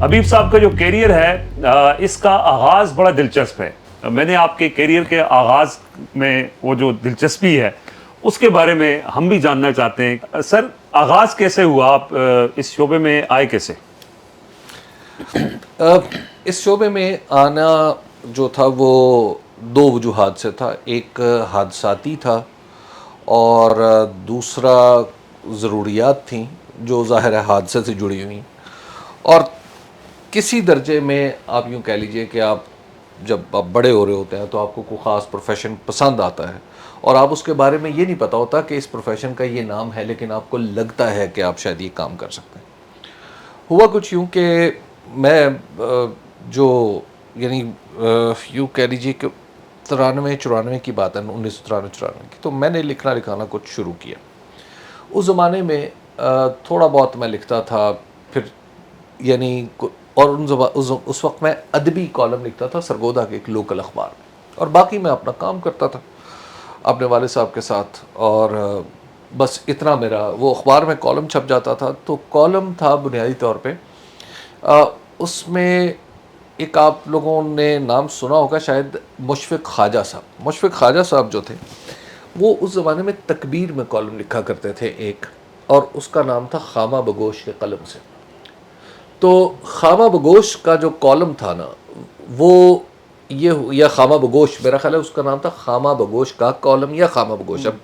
حبیب صاحب کا جو کیریئر ہے اس کا آغاز بڑا دلچسپ ہے. میں نے آپ کے کیریئر کے آغاز میں وہ جو دلچسپی ہے اس کے بارے میں ہم بھی جاننا چاہتے ہیں. سر آغاز کیسے ہوا, آپ اس شعبے میں آئے کیسے؟ اس شعبے میں آنا جو تھا وہ دو وجوہات سے تھا. ایک حادثاتی تھا اور دوسرا ضروریات تھیں جو ظاہر حادثے سے جڑی ہوئیں. اور کسی درجے میں آپ یوں کہہ لیجئے کہ آپ جب آپ بڑے ہو رہے ہوتے ہیں تو آپ کو کوئی خاص پروفیشن پسند آتا ہے اور آپ اس کے بارے میں یہ نہیں پتا ہوتا کہ اس پروفیشن کا یہ نام ہے, لیکن آپ کو لگتا ہے کہ آپ شاید یہ کام کر سکتے ہیں. ہوا کچھ یوں کہ میں جو یعنی یوں کہہ لیجیے کہ 93-94 کی بات ہے, 1993-94 کی, تو میں نے لکھنا لکھانا کچھ شروع کیا. اس زمانے میں تھوڑا بہت میں لکھتا تھا, پھر یعنی اور اس وقت میں ادبی کالم لکھتا تھا سرگودا کے ایک لوکل اخبار میں, اور باقی میں اپنا کام کرتا تھا اپنے والد صاحب کے ساتھ. اور بس اتنا میرا وہ اخبار میں کالم چھپ جاتا تھا. تو کالم تھا بنیادی طور پہ اس میں ایک آپ لوگوں نے نام سنا ہوگا شاید, مشفق خواجہ صاحب. مشفق خواجہ صاحب جو تھے وہ اس زمانے میں تکبیر میں کالم لکھا کرتے تھے ایک, اور اس کا نام تھا خامہ بگوش کے قلم سے. تو خامہ بگوش کا جو کالم تھا نا وہ یا خامہ بگوش, میرا خیال ہے اس کا نام تھا خامہ بگوش کا کالم یا خامہ بگوش, اب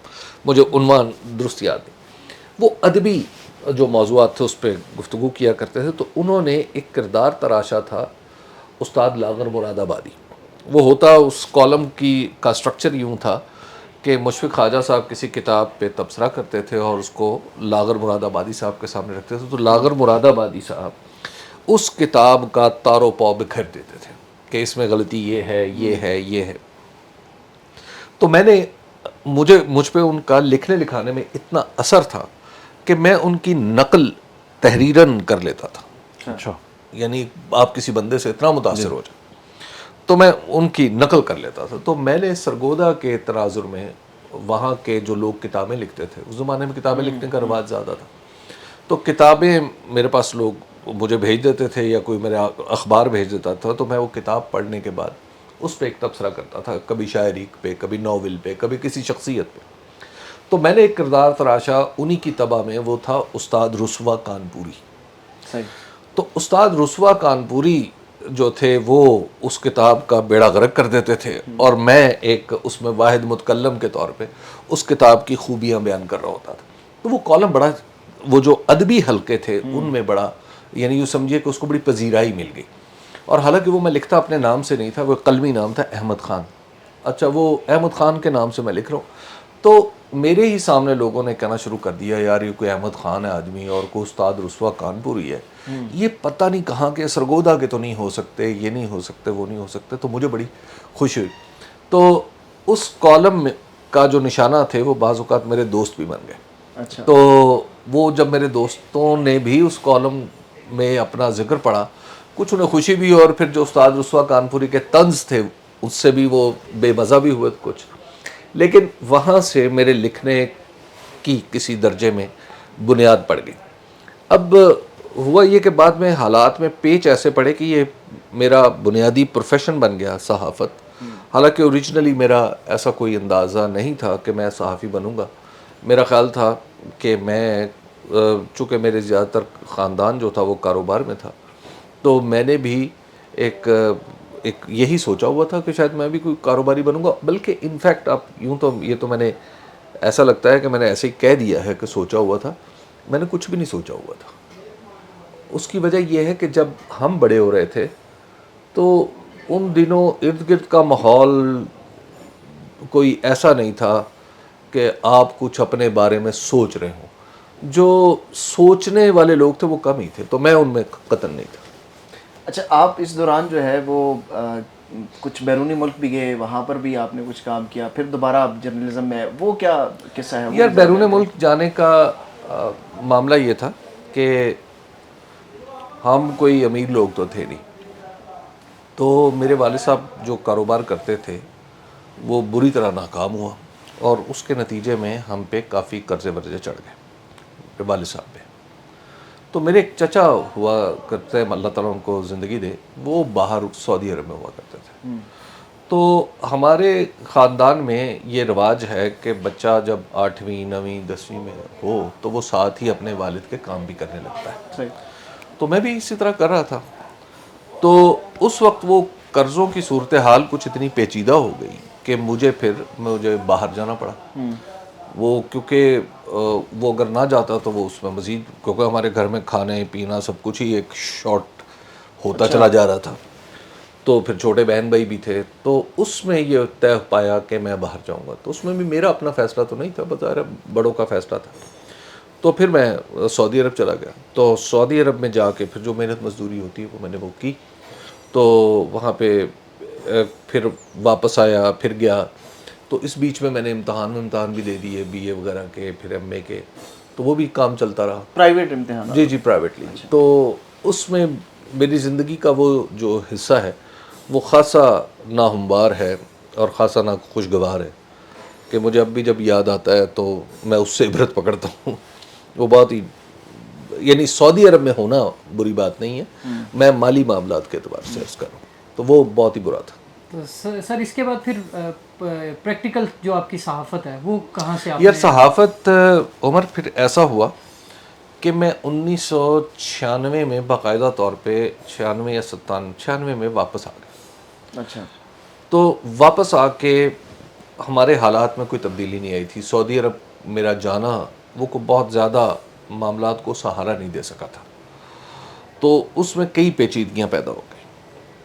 مجھے عنوان درست یاد نہیں. وہ ادبی جو موضوعات تھے اس پہ گفتگو کیا کرتے تھے. تو انہوں نے ایک کردار تراشا تھا استاد لاغر مراد آبادی. وہ ہوتا اس کالم کا سٹرکچر یوں تھا کہ مشفق خواجہ صاحب کسی کتاب پہ تبصرہ کرتے تھے اور اس کو لاغر مراد آبادی صاحب کے سامنے رکھتے تھے. تو لاغر مراد آبادی صاحب اس کتاب کا تار و پاؤ بکھر دیتے تھے کہ اس میں غلطی یہ ہے, یہ ہے, یہ ہے. تو مجھ پہ ان کا لکھنے لکھانے میں اتنا اثر تھا کہ میں ان کی نقل تحریراً کر لیتا تھا. اچھا, یعنی آپ کسی بندے سے اتنا متاثر ہو جائے تو میں ان کی نقل کر لیتا تھا. تو میں نے سرگودا کے تناظر میں وہاں کے جو لوگ کتابیں لکھتے تھے, اس زمانے میں کتابیں لکھنے کا رواج زیادہ تھا, تو کتابیں میرے پاس لوگ مجھے بھیج دیتے تھے یا کوئی میرے اخبار بھیج دیتا تھا. تو میں وہ کتاب پڑھنے کے بعد اس پہ ایک تبصرہ کرتا تھا, کبھی شاعری پہ, کبھی ناول پہ, کبھی کسی شخصیت پہ. تو میں نے ایک کردار تراشا انہی کی طبع میں, وہ تھا استاد رسوا کانپوری. تو استاد رسوا کانپوری جو تھے وہ اس کتاب کا بیڑا غرق کر دیتے تھے, اور میں ایک اس میں واحد متکلم کے طور پہ اس کتاب کی خوبیاں بیان کر رہا ہوتا تھا. تو وہ کالم بڑا, وہ جو ادبی حلقے تھے ان میں بڑا, یعنی یوں سمجھیے کہ اس کو بڑی پذیرائی مل گئی. اور حالانکہ وہ میں لکھتا اپنے نام سے نہیں تھا, وہ قلمی نام تھا احمد خان. اچھا, وہ احمد خان کے نام سے میں لکھ رہا ہوں. تو میرے ہی سامنے لوگوں نے کہنا شروع کر دیا, یار یہ کوئی احمد خان ہے آدمی اور کوئی استاد رسوا کانپوری ہے, یہ پتہ نہیں کہاں کے سرگودا کے تو نہیں ہو سکتے, یہ نہیں ہو سکتے, وہ نہیں ہو سکتے. تو مجھے بڑی خوشی ہوئی. تو اس کالم کا جو نشانہ تھے وہ بعض اوقات میرے دوست بھی بن گئے. اچھا. تو وہ جب میرے دوستوں نے بھی اس کالم میں اپنا ذکر پڑھا, کچھ انہیں خوشی بھی, اور پھر جو استاد رسوا کانپوری کے طنز تھے اس سے بھی وہ بے مزہ بھی ہوئے کچھ. لیکن وہاں سے میرے لکھنے کی کسی درجے میں بنیاد پڑ گئی. اب ہوا یہ کہ بعد میں حالات میں پیچ ایسے پڑے کہ یہ میرا بنیادی پروفیشن بن گیا صحافت. حالانکہ اوریجنلی میرا ایسا کوئی اندازہ نہیں تھا کہ میں صحافی بنوں گا. میرا خیال تھا کہ میں, چونکہ میرے زیادہ تر خاندان جو تھا وہ کاروبار میں تھا, تو میں نے بھی ایک یہی سوچا ہوا تھا کہ شاید میں بھی کوئی کاروباری بنوں گا. بلکہ انفیکٹ آپ یوں تو یہ تو میں نے, ایسا لگتا ہے کہ میں نے ایسے ہی کہہ دیا ہے کہ سوچا ہوا تھا, میں نے کچھ بھی نہیں سوچا ہوا تھا. اس کی وجہ یہ ہے کہ جب ہم بڑے ہو رہے تھے تو ان دنوں ارد گرد کا ماحول کوئی ایسا نہیں تھا کہ آپ کچھ اپنے بارے میں سوچ رہے ہوں. جو سوچنے والے لوگ تھے وہ کم ہی تھے, تو میں ان میں قطعاً نہیں تھا. اچھا, آپ اس دوران جو ہے وہ کچھ بیرونی ملک بھی گئے, وہاں پر بھی آپ نے کچھ کام کیا, پھر دوبارہ آپ جرنلزم میں, وہ کیا قصہ ہے؟ یار بیرون ملک جانے کا معاملہ یہ تھا کہ ہم کوئی امیر لوگ تو تھے نہیں. تو میرے والد صاحب جو کاروبار کرتے تھے وہ بری طرح ناکام ہوا, اور اس کے نتیجے میں ہم پہ کافی قرضے ورضے چڑھ گئے والد صاحب پہ. تو میرے ایک چچا ہوا کرتے ہیں، اللہ تعالیٰ ان کو زندگی دے، وہ باہر سعودی عرب میں ہوا کرتے تھے. تو ہمارے خاندان میں یہ رواج ہے کہ بچہ جب 8ویں 9ویں 10ویں میں ہو تو وہ ساتھ ہی اپنے والد کے کام بھی کرنے لگتا ہے. صحیح. تو میں بھی اسی طرح کر رہا تھا. تو اس وقت وہ قرضوں کی صورتحال کچھ اتنی پیچیدہ ہو گئی کہ مجھے باہر جانا پڑا. وہ کیونکہ وہ اگر نہ جاتا تو وہ اس میں مزید، کیونکہ ہمارے گھر میں کھانے پینا سب کچھ ہی ایک شارٹ ہوتا چلا جا رہا تھا. تو پھر چھوٹے بہن بھائی بھی تھے، تو اس میں یہ طے پایا کہ میں باہر جاؤں گا. تو اس میں بھی میرا اپنا فیصلہ تو نہیں تھا، بظاہر بڑوں کا فیصلہ تھا. تو پھر میں سعودی عرب چلا گیا. تو سعودی عرب میں جا کے پھر جو محنت مزدوری ہوتی ہے وہ میں نے وہ کی. تو وہاں پہ پھر واپس آیا، پھر گیا. تو اس بیچ میں نے امتحان بھی دے دیے بی اے وغیرہ کے، پھر ایم اے کے. تو وہ بھی کام چلتا رہا. پرائیویٹ امتحان؟ جی پرائیویٹلی. تو اس میں میری زندگی کا وہ جو حصہ ہے وہ خاصا ناہموار ہے اور خاصا نا خوشگوار ہے کہ مجھے اب بھی جب یاد آتا ہے تو میں اس سے عبرت پکڑتا ہوں. وہ بہت ہی، یعنی سعودی عرب میں ہونا بری بات نہیں ہے، میں مالی معاملات کے اعتبار سے عرض کروں تو وہ بہت ہی برا تھا. تو سر اس کے بعد پھر پریکٹیکل جو آپ کی صحافت ہے وہ کہاں سے آپ یار صحافت عمر پھر ایسا ہوا کہ میں 1996 میں باقاعدہ طور پہ 96 یا 96 میں واپس آ گیا. اچھا. تو واپس آ کے ہمارے حالات میں کوئی تبدیلی نہیں آئی تھی. سعودی عرب میرا جانا وہ کو بہت زیادہ معاملات کو سہارا نہیں دے سکا تھا. تو اس میں کئی پیچیدگیاں پیدا ہو گئی.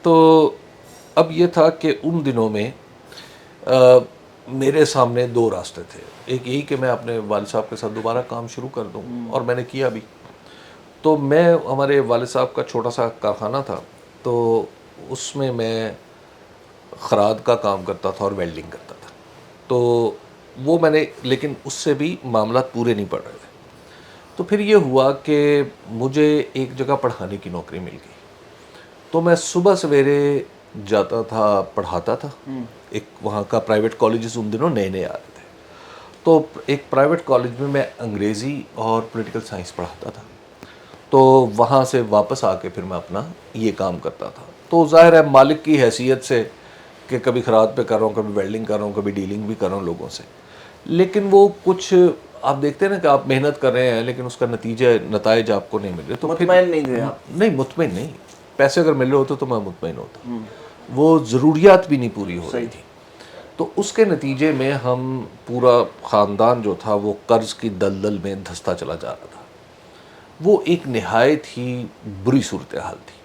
تو اب یہ تھا کہ ان دنوں میں میرے سامنے دو راستے تھے. ایک یہی کہ میں اپنے والد صاحب کے ساتھ دوبارہ کام شروع کر دوں، اور میں نے کیا بھی. تو ہمارے والد صاحب کا چھوٹا سا کارخانہ تھا، تو اس میں خراد کا کام کرتا تھا اور ویلڈنگ کرتا تھا. تو وہ لیکن اس سے بھی معاملات پورے نہیں پڑ رہے تھے. تو پھر یہ ہوا کہ مجھے ایک جگہ پڑھانے کی نوکری مل گئی. تو میں صبح سویرے جاتا تھا، پڑھاتا تھا. ایک وہاں کا پرائیویٹ کالجز ان دنوں نئے نئے آ رہے تھے. تو ایک پرائیویٹ کالج میں انگریزی اور پولیٹیکل سائنس پڑھاتا تھا. تو وہاں سے واپس آ کے پھر میں اپنا یہ کام کرتا تھا. تو ظاہر ہے مالک کی حیثیت سے کہ کبھی خراد پہ کر رہا ہوں، کبھی ویلڈنگ کر رہا ہوں، کبھی ڈیلنگ بھی کر رہا ہوں لوگوں سے. لیکن وہ کچھ آپ دیکھتے ہیں نا کہ آپ محنت کر رہے ہیں لیکن اس کا نتائج آپ کو نہیں مل رہے. تو مطمئن نہیں تھے آپ؟ نہیں، مطمئن نہیں. پیسے اگر مل رہے ہوتے تو میں مطمئن ہوتا. وہ ضروریات بھی نہیں پوری ہو رہی تھی. تو اس کے نتیجے میں ہم پورا خاندان جو تھا وہ قرض کی دلدل میں دھستا چلا جا رہا تھا. وہ ایک نہایت ہی بری صورتحال تھی.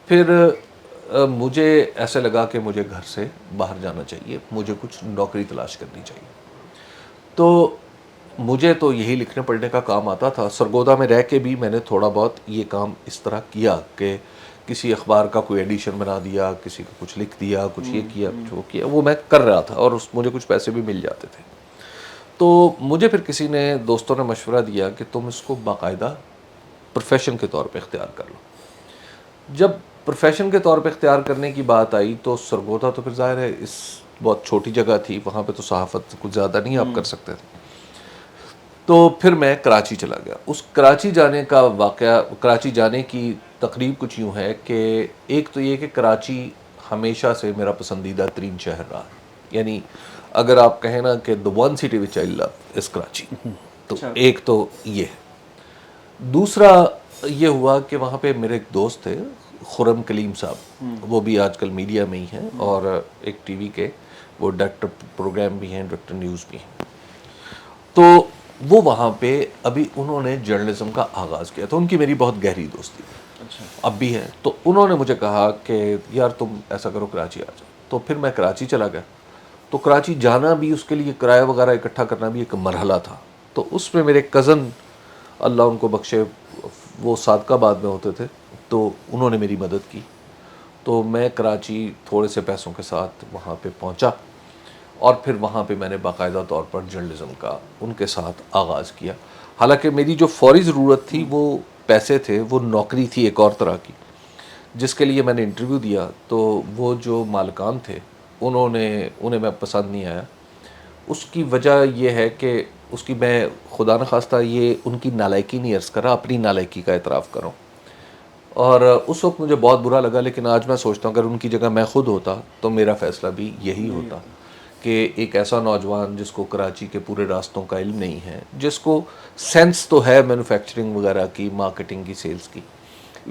پھر مجھے ایسے لگا کہ مجھے گھر سے باہر جانا چاہیے، مجھے کچھ نوکری تلاش کرنی چاہیے. تو مجھے تو یہی لکھنے پڑھنے کا کام آتا تھا. سرگودا میں رہ کے بھی میں نے تھوڑا بہت یہ کام اس طرح کیا کہ کسی اخبار کا کوئی ایڈیشن بنا دیا، کسی کا کچھ لکھ دیا، کچھ یہ کیا، کچھ وہ کیا. وہ میں کر رہا تھا اور مجھے کچھ پیسے بھی مل جاتے تھے. تو مجھے پھر کسی نے، دوستوں نے مشورہ دیا کہ تم اس کو باقاعدہ پروفیشن کے طور پہ اختیار کر لو. جب پروفیشن کے طور پہ اختیار کرنے کی بات آئی تو سرگودا تو پھر ظاہر ہے اس بہت چھوٹی جگہ تھی، وہاں پہ تو صحافت کچھ زیادہ نہیں آپ کر سکتے تھے. تو پھر میں کراچی چلا گیا. اس کراچی جانے کا واقعہ، کراچی جانے کی تقریب کچھ یوں ہے کہ ایک تو یہ کہ کراچی ہمیشہ سے میرا پسندیدہ ترین شہر رہا. یعنی اگر آپ کہیں نا کہ the one city which I love is Karachi, تو ایک تو یہ ہے. دوسرا یہ ہوا کہ وہاں پہ میرے ایک دوست تھے خرم کلیم صاحب، وہ بھی آج کل میڈیا میں ہی ہیں اور ایک ٹی وی کے وہ ڈائریکٹر پروگرام بھی ہیں، ڈائریکٹر نیوز بھی ہیں. تو وہ وہاں پہ ابھی انہوں نے جرنلزم کا آغاز کیا تھا. ان کی میری بہت گہری دوستی اب بھی ہے. تو انہوں نے مجھے کہا کہ یار تم ایسا کرو کراچی آ جاؤ. تو پھر میں کراچی چلا گیا. تو کراچی جانا بھی، اس کے لیے کرایہ وغیرہ اکٹھا کرنا بھی ایک مرحلہ تھا. تو اس میں میرے کزن، اللہ ان کو بخشے، وہ صادق آباد میں ہوتے تھے، تو انہوں نے میری مدد کی. تو میں کراچی تھوڑے سے پیسوں کے ساتھ وہاں پہ پہنچا اور پھر وہاں پہ میں نے باقاعدہ طور پر جرنلزم کا ان کے ساتھ آغاز کیا. حالانکہ میری جو فوری ضرورت تھی وہ پیسے تھے، وہ نوکری تھی ایک اور طرح کی جس کے لیے میں نے انٹرویو دیا. تو وہ جو مالکان تھے انہیں میں پسند نہیں آیا. اس کی وجہ یہ ہے کہ اس کی میں خدا نخواستہ یہ ان کی نالائکی نہیں عرض کر رہا، اپنی نالائکی کا اعتراف کروں. اور اس وقت مجھے بہت برا لگا، لیکن آج میں سوچتا ہوں اگر ان کی جگہ میں خود ہوتا تو میرا فیصلہ بھی یہی ہوتا کہ ایک ایسا نوجوان جس کو کراچی کے پورے راستوں کا علم نہیں ہے، جس کو سینس تو ہے مینوفیکچرنگ وغیرہ کی، مارکیٹنگ کی، سیلز کی،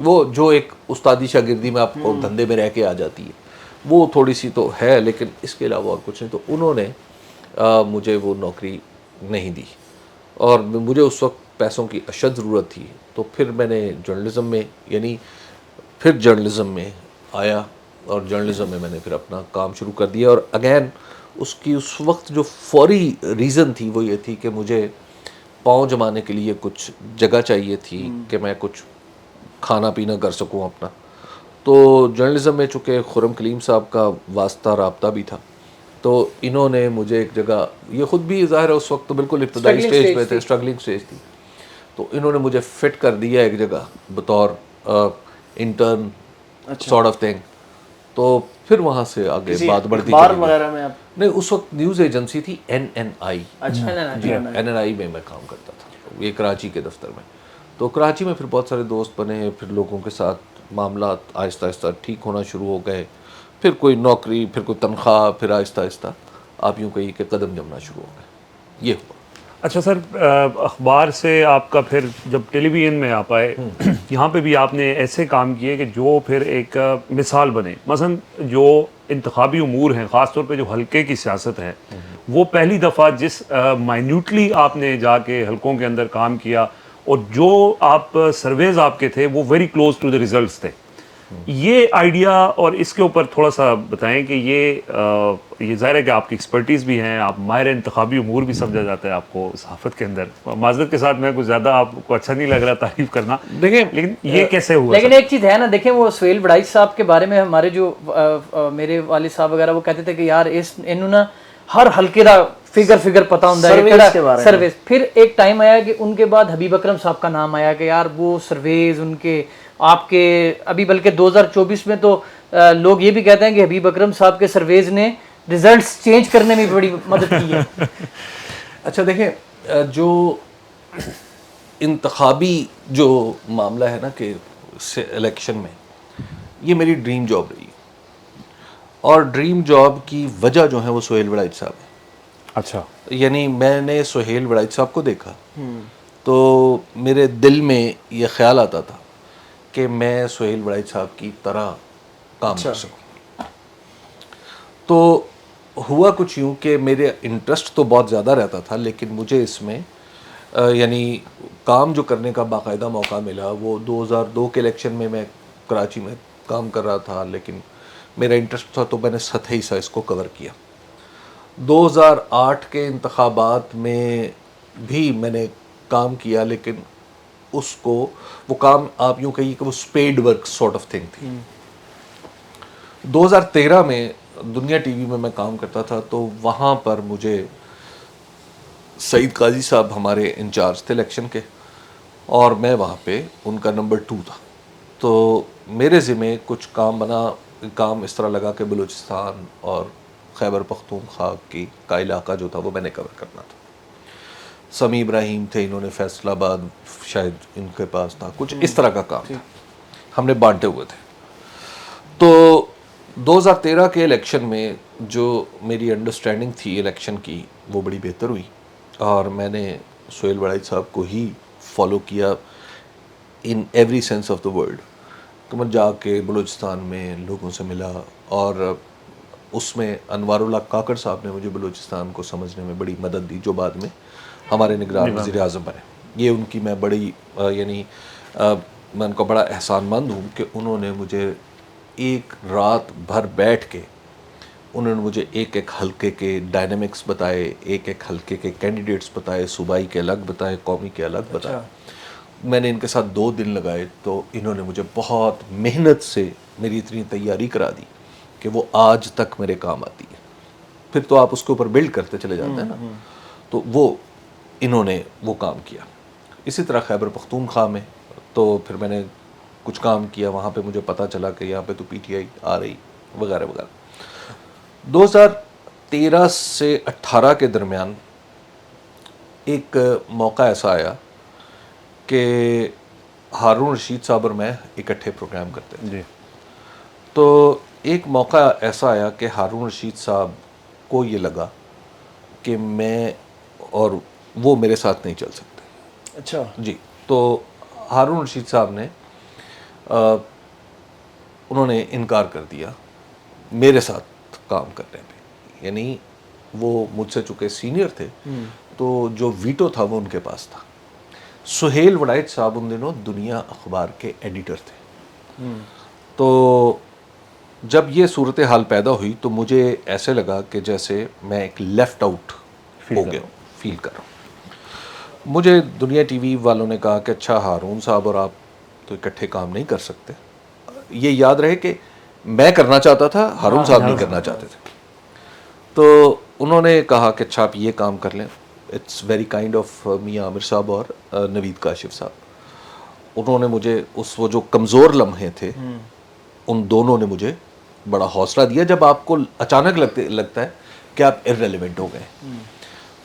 وہ جو ایک استادی شاگردی میں آپ کو دھندے میں رہ کے آ جاتی ہے وہ تھوڑی سی تو ہے، لیکن اس کے علاوہ اور کچھ نہیں. تو انہوں نے مجھے وہ نوکری نہیں دی اور مجھے اس وقت پیسوں کی اشد ضرورت تھی. تو پھر میں نے جرنلزم میں میں آیا اور جرنلزم میں نے پھر اپنا کام شروع کر دیا. اور اگین اس کی اس وقت جو فوری ریزن تھی وہ یہ تھی کہ مجھے پاؤں جمانے کے لیے کچھ جگہ چاہیے تھی کہ میں کچھ کھانا پینا کر سکوں اپنا. تو جرنلزم میں چونکہ خرم کلیم صاحب کا واسطہ رابطہ بھی تھا تو انہوں نے مجھے ایک جگہ، یہ خود بھی ظاہر ہے اس وقت تو بالکل ابتدائی سٹیج پہ تھے، اسٹرگلنگ سٹیج تھی، تو انہوں نے مجھے فٹ کر دیا ایک جگہ بطور انٹرن سارٹ آف تھنگ. تو پھر وہاں سے آگے بات بڑھتی بار چلی وغیرہ میں آپ نہیں، اس وقت نیوز ایجنسی تھی NNI. اچھا جی NNI میں کام کرتا تھا، یہ کراچی کے دفتر میں. تو کراچی میں پھر بہت سارے دوست بنے، پھر لوگوں کے ساتھ معاملات آہستہ آہستہ ٹھیک ہونا شروع ہو گئے، پھر کوئی نوکری، پھر کوئی تنخواہ، پھر آہستہ آہستہ آپ یوں کہیے کہ قدم جمنا شروع ہو گئے. یہ ہوا. اچھا سر، اخبار سے آپ کا پھر جب ٹیلی ویژن میں آپ آئے، یہاں پہ بھی آپ نے ایسے کام کیے کہ جو پھر ایک مثال بنے. مثلا جو انتخابی امور ہیں، خاص طور پہ جو حلقے کی سیاست ہے، وہ پہلی دفعہ جس مائنیوٹلی آپ نے جا کے حلقوں کے اندر کام کیا اور جو آپ سرویز آپ کے تھے وہ very close to the results تھے. یہ آئیڈیا اور اس کے اوپر تھوڑا سا بتائیں کہ یہ ظاہر ہے کہ آپ کی ایکسپرٹیز بھی ہیں، آپ ماہر انتخابی امور بھی سمجھا جاتا ہے آپ کو صحافت کے اندر. معذرت کے ساتھ میں کچھ زیادہ آپ کو اچھا نہیں لگ رہا تعریف کرنا، دیکھیں لیکن یہ کیسے ہوا؟ لیکن ایک چیز ہے نا، دیکھیں وہ سہیل بڑائی صاحب کے بارے میں ہمارے جو میرے والد صاحب وغیرہ وہ کہتے تھے کہ یار انہوں نا ہر حلقے دا فگر پتہ ہوندا ہے سرویز. پھر ایک ٹائم آیا کہ ان کے بعد حبیب اکرم صاحب کا نام آیا کہ یار وہ سرویز ان کے آپ کے ابھی بلکہ 2024 میں تو لوگ یہ بھی کہتے ہیں کہ حبیب اکرم صاحب کے سرویز نے ریزلٹس چینج کرنے میں بڑی مدد کی ہے. اچھا دیکھیں، جو انتخابی جو معاملہ ہے نا کہ الیکشن میں، یہ میری ڈریم جاب رہی اور ڈریم جاب کی وجہ جو ہے وہ سہیل وڑائچ صاحب ہے. اچھا، یعنی میں نے سہیل وڑائچ صاحب کو دیکھا تو میرے دل میں یہ خیال آتا تھا کہ میں سہیل وڑائچ صاحب کی طرح کام کر سکوں. تو ہوا کچھ یوں کہ میرے انٹرسٹ تو بہت زیادہ رہتا تھا، لیکن مجھے اس میں یعنی کام جو کرنے کا باقاعدہ موقع ملا وہ 2002 کے الیکشن میں کراچی میں کام کر رہا تھا، لیکن میرا انٹرسٹ تھا تو میں نے سطحی سا اس کو کور کیا. 2008 کے انتخابات میں بھی میں نے کام کیا، لیکن اس کو وہ کام آپ یوں کہیے کہ وہ speed work sort of thing تھی. 2013 میں دنیا ٹی وی میں کام کرتا تھا تو وہاں پر مجھے سعید قاضی صاحب ہمارے انچارج تھے الیکشن کے اور میں وہاں پہ ان کا نمبر 2 تھا. تو میرے ذمہ کچھ کام اس طرح لگا کہ بلوچستان اور خیبر پختونخوا کا علاقہ جو تھا وہ میں نے کور کرنا تھا. سمیع ابراہیم تھے، انہوں نے فیصل آباد شاید ان کے پاس تھا، کچھ اس طرح کا کام تھا، ہم نے بانٹے ہوئے تھے. تو 2013 کے الیکشن میں جو میری انڈرسٹینڈنگ تھی الیکشن کی وہ بڑی بہتر ہوئی اور میں نے سہیل وڑائچ صاحب کو ہی فالو کیا in every sense of the world. تو میں جا کے بلوچستان میں لوگوں سے ملا اور اس میں انوار اللہ کاکڑ صاحب نے مجھے بلوچستان کو سمجھنے میں بڑی مدد دی، جو بعد میں ہمارے نگران وزیر اعظم بنے. یہ ان کی میں بڑی یعنی میں ان کا بڑا احسان مند ہوں کہ انہوں نے مجھے ایک رات بھر بیٹھ کے انہوں نے مجھے ایک ایک حلقے کے ڈائنامکس بتائے، ایک ایک حلقے کے کینڈیڈیٹس بتائے، صوبائی کے الگ بتائے، قومی کے الگ بتائے. میں نے ان کے ساتھ 2 دن لگائے تو انہوں نے مجھے بہت محنت سے میری اتنی تیاری کرا دی کہ وہ آج تک میرے کام آتی ہے. پھر تو آپ اس کے اوپر بلڈ کرتے چلے جاتے ہیں نا. تو وہ انہوں نے وہ کام کیا. اسی طرح خیبر پختونخوا میں تو پھر میں نے کچھ کام کیا، وہاں پہ مجھے پتہ چلا کہ یہاں پہ تو PTI آ رہی وغیرہ وغیرہ. 2013 سے 18 کے درمیان ایک موقع ایسا آیا کہ ہارون رشید صاحب اور میں اکٹھے پروگرام کرتے تھے. جی. تو ایک موقع ایسا آیا کہ ہارون رشید صاحب کو یہ لگا کہ میں اور وہ میرے ساتھ نہیں چل سکتے. اچھا. جی. تو ہارون رشید صاحب نے انہوں نے انکار کر دیا میرے ساتھ کام کرنے پہ. یعنی وہ مجھ سے چونکہ سینئر تھے تو جو ویٹو تھا وہ ان کے پاس تھا. سہیل وڑائچ صاحب ان دنوں دنیا اخبار کے ایڈیٹر تھے. تو جب یہ صورتحال پیدا ہوئی تو مجھے ایسے لگا کہ جیسے میں ایک لیفٹ آؤٹ ہو گیا فیل کر رہا ہوں. مجھے دنیا ٹی وی والوں نے کہا کہ اچھا ہارون صاحب اور آپ تو اکٹھے کام نہیں کر سکتے. یہ یاد رہے کہ میں کرنا چاہتا تھا, ہارون صاحب نہیں کرنا چاہتے تھے. تو انہوں نے کہا کہ اچھا آپ یہ کام کر لیں. اٹس ویری کائنڈ آف میاں عامر صاحب اور نوید کاشف صاحب. انہوں نے مجھے وہ جو کمزور لمحے تھے ان دونوں نے مجھے بڑا حوصلہ دیا جب آپ کو اچانک لگتا ہے کہ آپ ارریلیونٹ ہو گئے.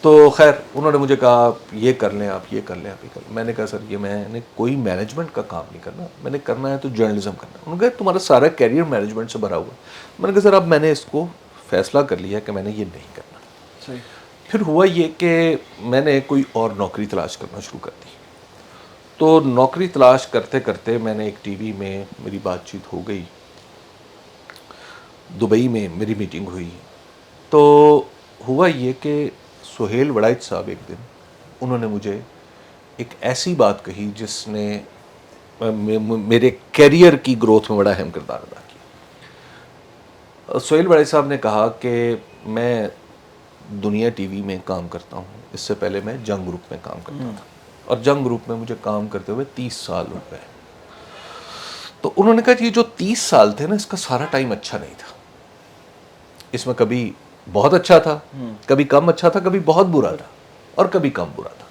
تو خیر انہوں نے مجھے کہا آپ یہ کر لیں, آپ یہ کر لیں, آپ یہ کر لیں. میں نے کہا سر یہ میں نے کوئی مینجمنٹ کا کام نہیں کرنا, میں نے کرنا ہے تو جرنلزم کرنا ہے. انہوں نے کہا تمہارا سارا کیریئر مینجمنٹ سے بھرا ہوا. میں نے کہا سر اب میں نے اس کو فیصلہ کر لیا کہ میں نے یہ نہیں کرنا. صحیح. پھر ہوا یہ کہ میں نے کوئی اور نوکری تلاش کرنا شروع کر دی. تو نوکری تلاش کرتے کرتے میں نے ایک ٹی وی میں میری بات چیت ہو گئی, دبئی میں میری میٹنگ ہوئی. تو ہوا یہ کہ سہیل وڑائچ صاحب ایک دن انہوں نے مجھے ایک ایسی بات کہی جس نے میرے کیریئر کی گروتھ میں بڑا اہم کردار ادا کیا. سہیل وڑائچ صاحب نے کہا کہ میں دنیا ٹی وی میں کام کرتا ہوں, اس سے پہلے میں جنگ گروپ میں کام کرتا تھا اور جنگ گروپ میں مجھے کام کرتے ہوئے 30 سال ہو گئے. تو انہوں نے کہا کہ یہ جو 30 سال تھے نا اس کا سارا ٹائم اچھا نہیں تھا. اس میں کبھی بہت اچھا تھا, کبھی کم اچھا تھا, کبھی بہت برا تھا اور کبھی کم برا تھا.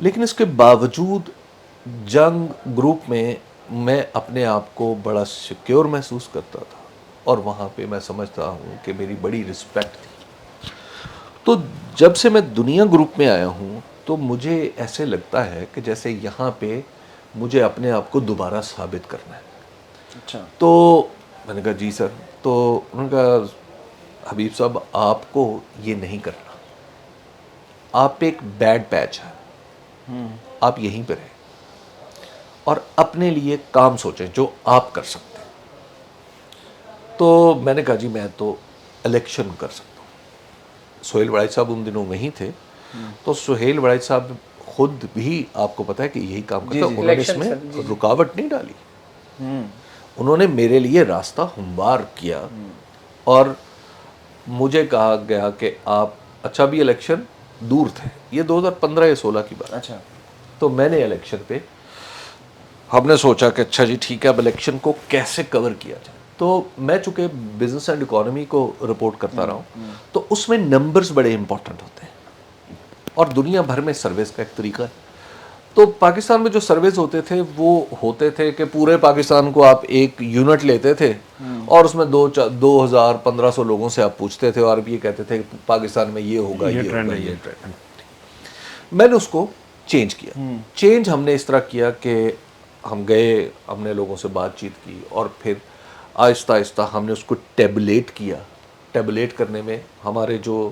لیکن اس کے باوجود جنگ گروپ میں اپنے آپ کو بڑا سیکیور محسوس کرتا تھا اور وہاں پہ میں سمجھتا ہوں کہ میری بڑی رسپیکٹ تھی. تو جب سے میں دنیا گروپ میں آیا ہوں تو مجھے ایسے لگتا ہے کہ جیسے یہاں پہ مجھے اپنے آپ کو دوبارہ ثابت کرنا ہے. اچھا. تو میں نے کہا جی سر. تو انہوں نے کہا حبیب صاحب آپ کو یہ نہیں کرنا, آپ پہ ایک بیڈ پیچ ہے, آپ یہیں پہ رہیں اور اپنے لیے کام سوچیں جو آپ کر سکتے ہیں. تو میں نے کہا جی میں تو الیکشن کر سکتا ہوں. سہیل وڑائچ صاحب ان دنوں وہیں تھے. تو سہیل وڑائچ صاحب خود بھی آپ کو پتا ہے کہ یہی کام کرتا, انہوں نے اس میں رکاوٹ نہیں ڈالی. انہوں نے میرے لیے راستہ ہموار کیا اور مجھے کہا گیا کہ آپ اچھا بھی الیکشن دور تھے, یہ 2015 یا 16 کی بات. اچھا. تو میں نے الیکشن پہ ہم نے سوچا کہ اچھا جی ٹھیک ہے اب الیکشن کو کیسے کور کیا جائے. تو میں چونکہ بزنس اینڈ اکانومی کو رپورٹ کرتا رہا ہوں تو اس میں نمبرز بڑے امپورٹنٹ ہوتے ہیں اور دنیا بھر میں سرویز کا ایک طریقہ ہے. تو پاکستان میں جو سرویز ہوتے تھے وہ ہوتے تھے کہ پورے پاکستان کو آپ ایک یونٹ لیتے تھے اور اس میں 2,000-1,500 لوگوں سے آپ پوچھتے تھے اور یہ کہتے تھے پاکستان میں یہ ہوگا, یہ ہوگا, یہ ٹرینڈ. میں نے اس کو چینج کیا. چینج ہم نے اس طرح کیا کہ ہم گئے, ہم نے لوگوں سے بات چیت کی اور پھر آہستہ آہستہ ہم نے اس کو ٹیبلیٹ کیا. ٹیبلیٹ کرنے میں ہمارے جو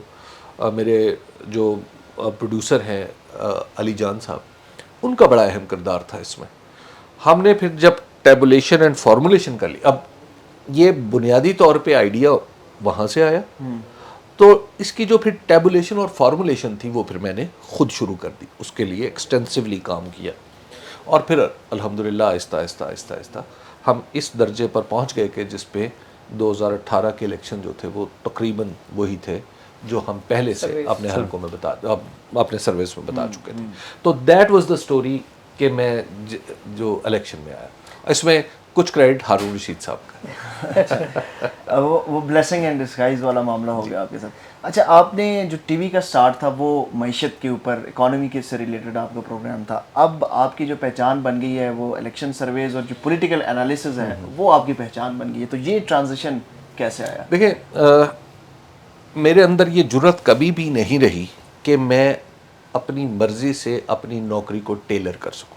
میرے جو پروڈیوسر ہیں علی جان صاحب, ان کا بڑا اہم کردار تھا اس میں. ہم نے پھر جب ٹیبولیشن اینڈ فارمولیشن کر لی, اب یہ بنیادی طور پہ آئیڈیا وہاں سے آیا, تو اس کی جو پھر ٹیبولیشن اور فارمولیشن تھی وہ پھر میں نے خود شروع کر دی. اس کے لیے ایکسٹینسولی کام کیا اور پھر الحمدللہ آہستہ آہستہ آہستہ آہستہ ہم اس درجے پر پہنچ گئے کہ جس پہ 2018 کے الیکشن جو تھے وہ تقریباً وہی تھے جو ہم پہلے سے اپنے حلقوں میں اپنے سروس میں بتا چکے تھے. تو دیٹ واز دا اسٹوری کہ میں جو الیکشن میں آیا. اس میں کچھ کریڈٹ ہارون رشید صاحب کا. وہ بلیسنگ اینڈ ڈسگائز والا معاملہ ہو گیا آپ کے ساتھ. اچھا, آپ نے جو ٹی وی کا سٹارٹ تھا وہ معیشت کے اوپر, اکانومی کے سے ریلیٹڈ آپ کا پروگرام تھا. اب آپ کی جو پہچان بن گئی ہے وہ الیکشن سرویز اور جو پولیٹیکل انالیسز ہے وہ آپ کی پہچان بن گئی ہے. تو یہ ٹرانزیشن کیسے آیا؟ دیکھیں میرے اندر یہ جرت کبھی بھی نہیں رہی کہ میں اپنی مرضی سے اپنی نوکری کو ٹیلر کر سکوں،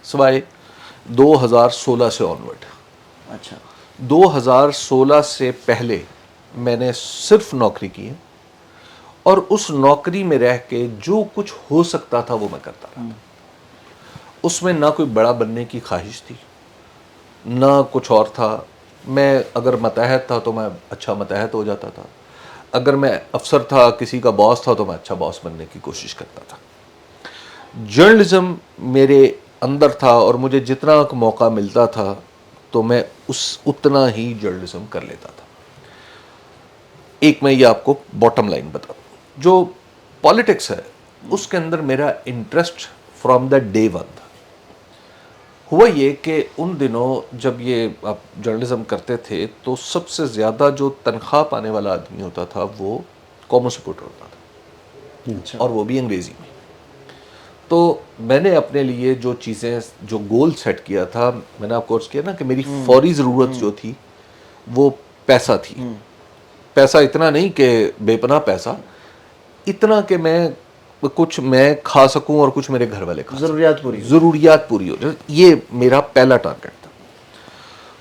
سوائے 2016 سے آنورڈ۔ اچھا 2016 سے پہلے میں نے صرف نوکری کی ہے، اور اس نوکری میں رہ کے جو کچھ ہو سکتا تھا وہ میں کرتا رہا۔ اس میں نہ کوئی بڑا بننے کی خواہش تھی، نہ کچھ اور تھا۔ میں اگر متحد تھا تو میں اچھا متحد ہو جاتا تھا، اگر میں افسر تھا، کسی کا باس تھا، تو میں اچھا باس بننے کی کوشش کرتا تھا۔ جرنلزم میرے اندر تھا، اور مجھے جتنا موقع ملتا تھا تو میں اتنا ہی جرنلزم کر لیتا تھا۔ ایک میں یہ آپ کو باٹم لائن بتاؤں، جو پالیٹکس ہے اس کے اندر میرا interest from the day one تھا۔ ہوا یہ کہ ان دنوں جب یہ آپ جرنلزم کرتے تھے تو سب سے زیادہ جو تنخواہ پانے والا آدمی ہوتا تھا وہ کامرس رپورٹر ہوتا تھا، اور وہ بھی انگریزی میں۔ تو میں نے اپنے لیے جو چیزیں، جو گول سیٹ کیا تھا، میں نے آپ کو عرض کیا نا کہ میری فوری ضرورت جو تھی وہ پیسہ تھی۔ پیسہ اتنا نہیں کہ بے پناہ پیسہ، اتنا کہ کچھ میں کھا سکوں اور کچھ میرے گھر والے کھا سکوں، ضروریات پوری ہو جائے۔ یہ میرا پہلا ٹارگٹ تھا۔